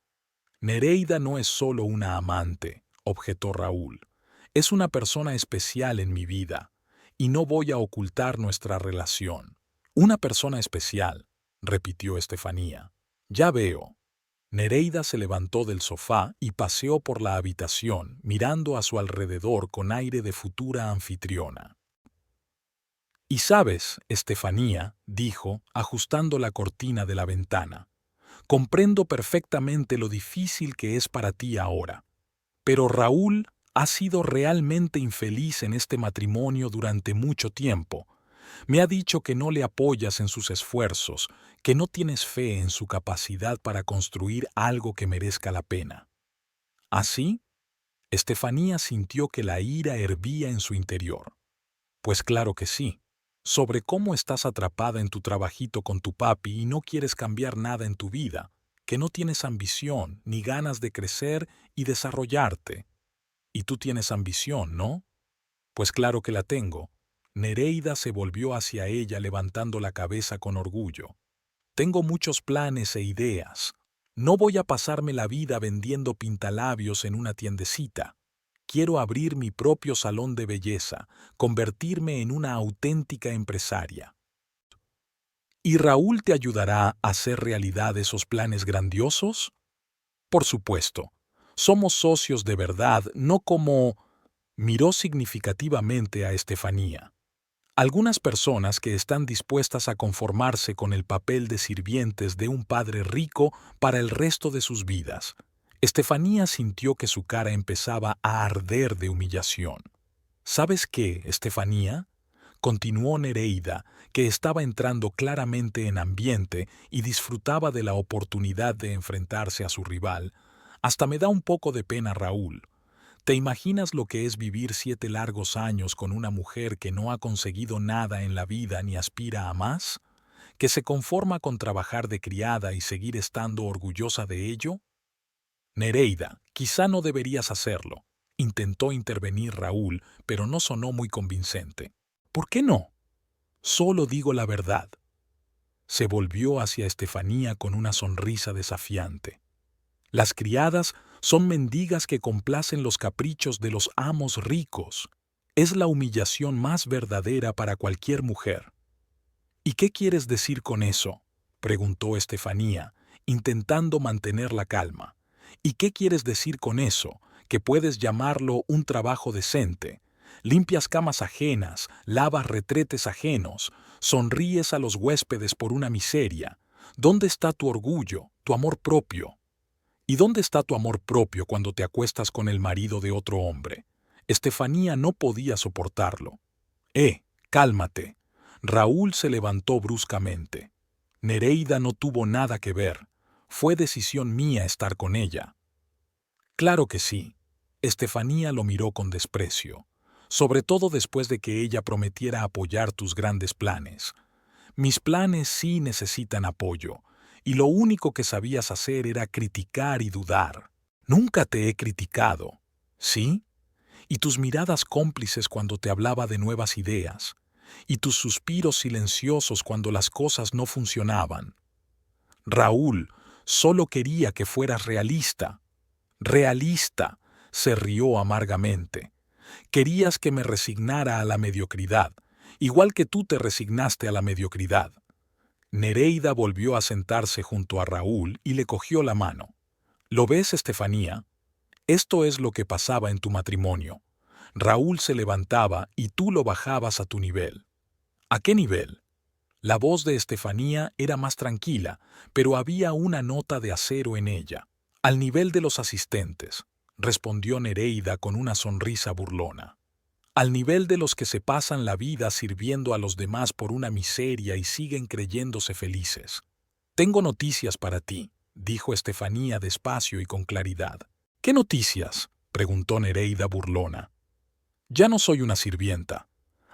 «Nereida no es solo una amante», objetó Raúl. «Es una persona especial en mi vida, y no voy a ocultar nuestra relación». «Una persona especial», repitió Estefanía. «Ya veo». Nereida se levantó del sofá y paseó por la habitación, mirando a su alrededor con aire de futura anfitriona. Y sabes, Estefanía, dijo, ajustando la cortina de la ventana, comprendo perfectamente lo difícil que es para ti ahora. Pero Raúl ha sido realmente infeliz en este matrimonio durante mucho tiempo. Me ha dicho que no le apoyas en sus esfuerzos, que no tienes fe en su capacidad para construir algo que merezca la pena. Así, Estefanía sintió que la ira hervía en su interior. Pues claro que sí. Sobre cómo estás atrapada en tu trabajito con tu papi y no quieres cambiar nada en tu vida, que no tienes ambición ni ganas de crecer y desarrollarte. Y tú tienes ambición, ¿no? Pues claro que la tengo. Nereida se volvió hacia ella levantando la cabeza con orgullo. Tengo muchos planes e ideas. No voy a pasarme la vida vendiendo pintalabios en una tiendecita. Quiero abrir mi propio salón de belleza, convertirme en una auténtica empresaria. ¿Y Raúl te ayudará a hacer realidad esos planes grandiosos? Por supuesto. Somos socios de verdad, no como... Miró significativamente a Estefanía. Algunas personas que están dispuestas a conformarse con el papel de sirvientes de un padre rico para el resto de sus vidas. Estefanía sintió que su cara empezaba a arder de humillación. ¿Sabes qué, Estefanía? Continuó Nereida, que estaba entrando claramente en ambiente y disfrutaba de la oportunidad de enfrentarse a su rival. Hasta me da un poco de pena Raúl. ¿Te imaginas lo que es vivir 7 largos años con una mujer que no ha conseguido nada en la vida ni aspira a más? ¿Que se conforma con trabajar de criada y seguir estando orgullosa de ello? Nereida, quizá no deberías hacerlo. Intentó intervenir Raúl, pero no sonó muy convincente. ¿Por qué no? Solo digo la verdad. Se volvió hacia Estefanía con una sonrisa desafiante. Las criadas son mendigas que complacen los caprichos de los amos ricos. Es la humillación más verdadera para cualquier mujer. ¿Y qué quieres decir con eso?, preguntó Estefanía, intentando mantener la calma. ¿Y qué quieres decir con eso, que puedes llamarlo un trabajo decente? Limpias camas ajenas, lavas retretes ajenos, sonríes a los huéspedes por una miseria. ¿Dónde está tu orgullo, tu amor propio? ¿Y dónde está tu amor propio cuando te acuestas con el marido de otro hombre? Estefanía no podía soportarlo. Cálmate. Raúl se levantó bruscamente. Nereida no tuvo nada que ver. Fue decisión mía estar con ella. Claro que sí. Estefanía lo miró con desprecio, sobre todo después de que ella prometiera apoyar tus grandes planes. Mis planes sí necesitan apoyo, y lo único que sabías hacer era criticar y dudar. Nunca te he criticado, ¿sí? Y tus miradas cómplices cuando te hablaba de nuevas ideas, y tus suspiros silenciosos cuando las cosas no funcionaban. Raúl, solo quería que fueras realista. Realista, se rió amargamente. Querías que me resignara a la mediocridad, igual que tú te resignaste a la mediocridad. Nereida volvió a sentarse junto a Raúl y le cogió la mano. ¿Lo ves, Estefanía? Esto es lo que pasaba en tu matrimonio. Raúl se levantaba y tú lo bajabas a tu nivel. ¿A qué nivel? La voz de Estefanía era más tranquila, pero había una nota de acero en ella. Al nivel de los asistentes, respondió Nereida con una sonrisa burlona. Al nivel de los que se pasan la vida sirviendo a los demás por una miseria y siguen creyéndose felices. Tengo noticias para ti, dijo Estefanía despacio y con claridad. ¿Qué noticias?, preguntó Nereida burlona. Ya no soy una sirvienta.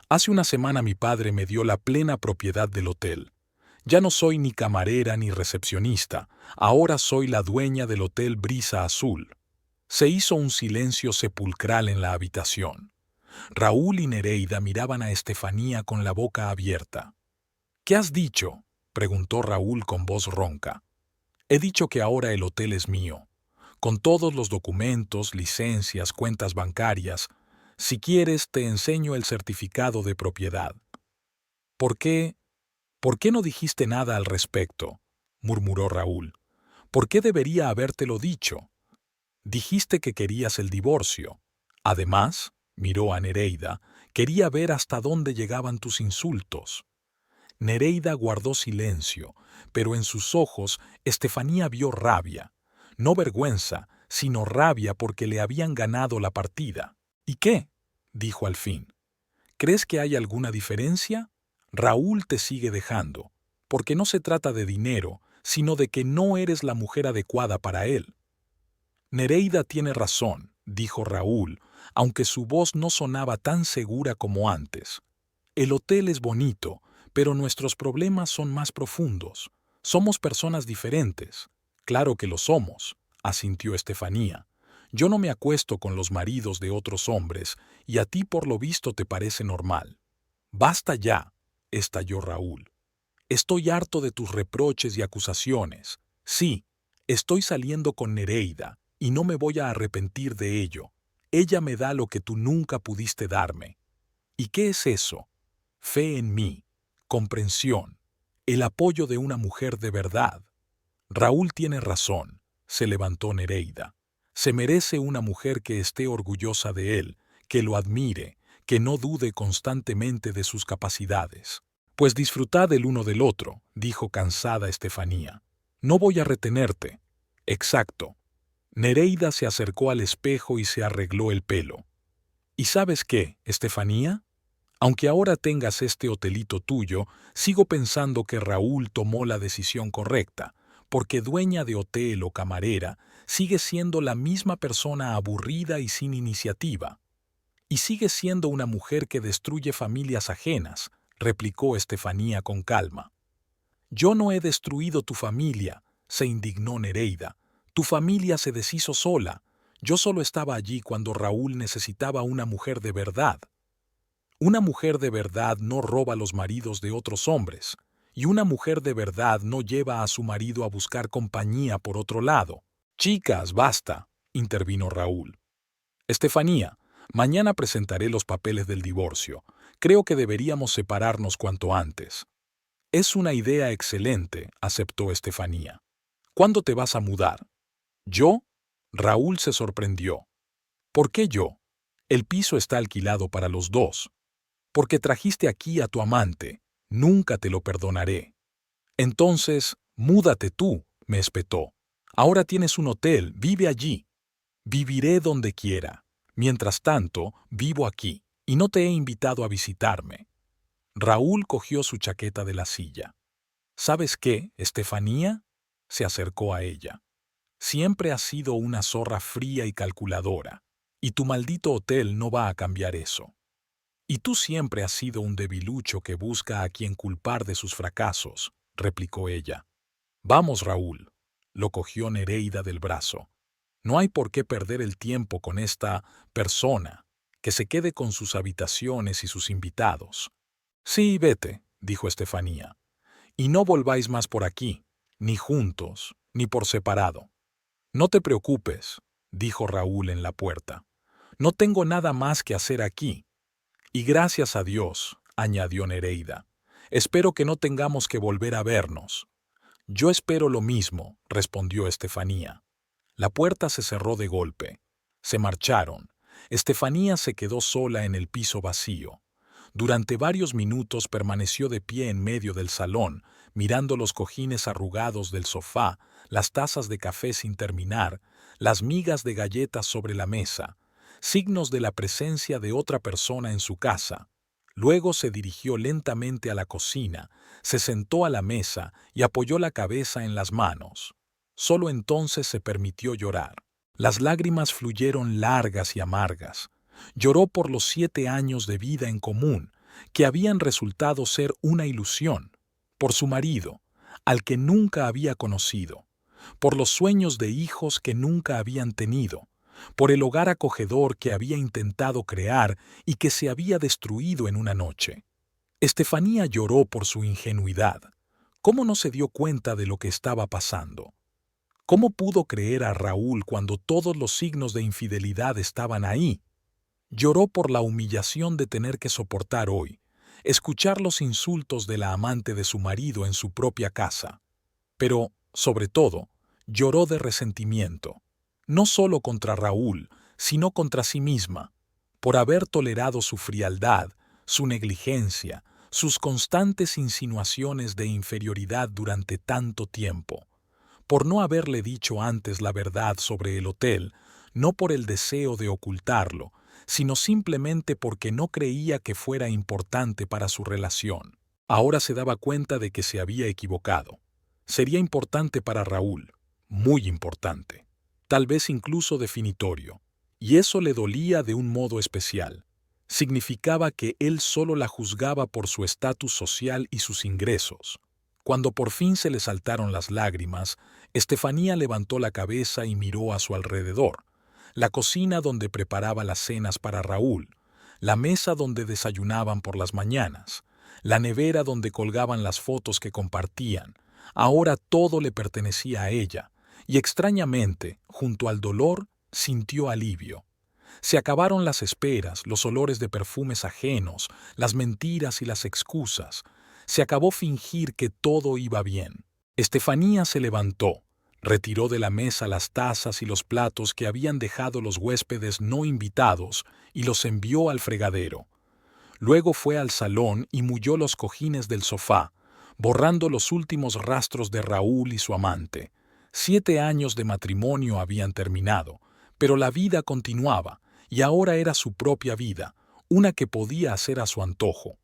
Hace una semana mi padre me dio la plena propiedad del hotel. Ya no soy ni camarera ni recepcionista, ahora soy la dueña del Hotel Brisa Azul. Se hizo un silencio sepulcral en la habitación. Raúl y Nereida miraban a Estefanía con la boca abierta. ¿Qué has dicho?, preguntó Raúl con voz ronca. He dicho que ahora el hotel es mío, con todos los documentos, licencias, cuentas bancarias. Si quieres, te enseño el certificado de propiedad. ¿Por qué no dijiste nada al respecto?, murmuró Raúl. ¿Por qué debería habértelo dicho? Dijiste que querías el divorcio. Además, miró a Nereida, Quería ver hasta dónde llegaban tus insultos. Nereida guardó silencio, pero en sus ojos Estefanía vio rabia. No vergüenza, sino rabia porque le habían ganado la partida. ¿Y qué?, dijo al fin. ¿Crees que hay alguna diferencia? Raúl te sigue dejando, porque no se trata de dinero, sino de que no eres la mujer adecuada para él. Nereida tiene razón, dijo Raúl, aunque su voz no sonaba tan segura como antes. El hotel es bonito, pero nuestros problemas son más profundos. Somos personas diferentes. Claro que lo somos, asintió Estefanía. Yo no me acuesto con los maridos de otros hombres, y a ti por lo visto te parece normal. Basta ya, estalló Raúl. Estoy harto de tus reproches y acusaciones. Sí, estoy saliendo con Nereida, y no me voy a arrepentir de ello. Ella me da lo que tú nunca pudiste darme. ¿Y qué es eso? Fe en mí, comprensión, el apoyo de una mujer de verdad. Raúl tiene razón, se levantó Nereida. Se merece una mujer que esté orgullosa de él, que lo admire, que no dude constantemente de sus capacidades. Pues disfrutad el uno del otro, dijo cansada Estefanía. No voy a retenerte. Exacto. Nereida se acercó al espejo y se arregló el pelo. ¿Y sabes qué, Estefanía? Aunque ahora tengas este hotelito tuyo, sigo pensando que Raúl tomó la decisión correcta, porque dueña de hotel o camarera sigue siendo la misma persona aburrida y sin iniciativa. Y sigue siendo una mujer que destruye familias ajenas, replicó Estefanía con calma. Yo no he destruido tu familia, se indignó Nereida. Tu familia se deshizo sola. Yo solo estaba allí cuando Raúl necesitaba una mujer de verdad. Una mujer de verdad no roba los maridos de otros hombres, y una mujer de verdad no lleva a su marido a buscar compañía por otro lado. Chicas, basta, intervino Raúl. Estefanía, mañana presentaré los papeles del divorcio. Creo que deberíamos separarnos cuanto antes. Es una idea excelente, aceptó Estefanía. ¿Cuándo te vas a mudar? ¿Yo? Raúl se sorprendió. ¿Por qué yo? El piso está alquilado para los dos. Porque trajiste aquí a tu amante. Nunca te lo perdonaré. Entonces, múdate tú, me espetó. Ahora tienes un hotel, vive allí. Viviré donde quiera. Mientras tanto, vivo aquí, y no te he invitado a visitarme. Raúl cogió su chaqueta de la silla. ¿Sabes qué, Estefanía? Se acercó a ella. Siempre has sido una zorra fría y calculadora, y tu maldito hotel no va a cambiar eso. Y tú siempre has sido un debilucho que busca a quien culpar de sus fracasos, replicó ella. Vamos, Raúl. Lo cogió Nereida del brazo. No hay por qué perder el tiempo con esta persona, que se quede con sus habitaciones y sus invitados. Sí, vete, dijo Estefanía. Y no volváis más por aquí, ni juntos, ni por separado. No te preocupes, dijo Raúl en la puerta. No tengo nada más que hacer aquí. Y gracias a Dios, añadió Nereida. Espero que no tengamos que volver a vernos. Yo espero lo mismo, respondió Estefanía. La puerta se cerró de golpe. Se marcharon. Estefanía se quedó sola en el piso vacío. Durante varios minutos permaneció de pie en medio del salón, mirando los cojines arrugados del sofá, las tazas de café sin terminar, las migas de galletas sobre la mesa, signos de la presencia de otra persona en su casa. Luego se dirigió lentamente a la cocina, se sentó a la mesa y apoyó la cabeza en las manos. Solo entonces se permitió llorar. Las lágrimas fluyeron largas y amargas. Lloró por los 7 años de vida en común, que habían resultado ser una ilusión, por su marido, al que nunca había conocido, por los sueños de hijos que nunca habían tenido, por el hogar acogedor que había intentado crear y que se había destruido en una noche. Estefanía lloró por su ingenuidad. ¿Cómo no se dio cuenta de lo que estaba pasando? ¿Cómo pudo creer a Raúl cuando todos los signos de infidelidad estaban ahí? Lloró por la humillación de tener que soportar hoy, escuchar los insultos de la amante de su marido en su propia casa. Pero, sobre todo, lloró de resentimiento, no solo contra Raúl, sino contra sí misma. por haber tolerado su frialdad, su negligencia, sus constantes insinuaciones de inferioridad durante tanto tiempo, por no haberle dicho antes la verdad sobre el hotel, no por el deseo de ocultarlo, sino simplemente porque no creía que fuera importante para su relación. Ahora se daba cuenta de que se había equivocado. Sería importante para Raúl, muy importante, tal vez incluso definitorio, y eso le dolía de un modo especial. Significaba que él solo la juzgaba por su estatus social y sus ingresos. Cuando por fin se le saltaron las lágrimas, Estefanía levantó la cabeza y miró a su alrededor. La cocina donde preparaba las cenas para Raúl, la mesa donde desayunaban por las mañanas, la nevera donde colgaban las fotos que compartían. Ahora todo le pertenecía a ella, y extrañamente, junto al dolor, sintió alivio. Se acabaron las esperas, los olores de perfumes ajenos, las mentiras y las excusas. Se acabó fingir que todo iba bien. Estefanía se levantó, retiró de la mesa las tazas y los platos que habían dejado los huéspedes no invitados y los envió al fregadero. Luego fue al salón y mulló los cojines del sofá, borrando los últimos rastros de Raúl y su amante. 7 años de matrimonio habían terminado, pero la vida continuaba, y ahora era su propia vida, una que podía hacer a su antojo.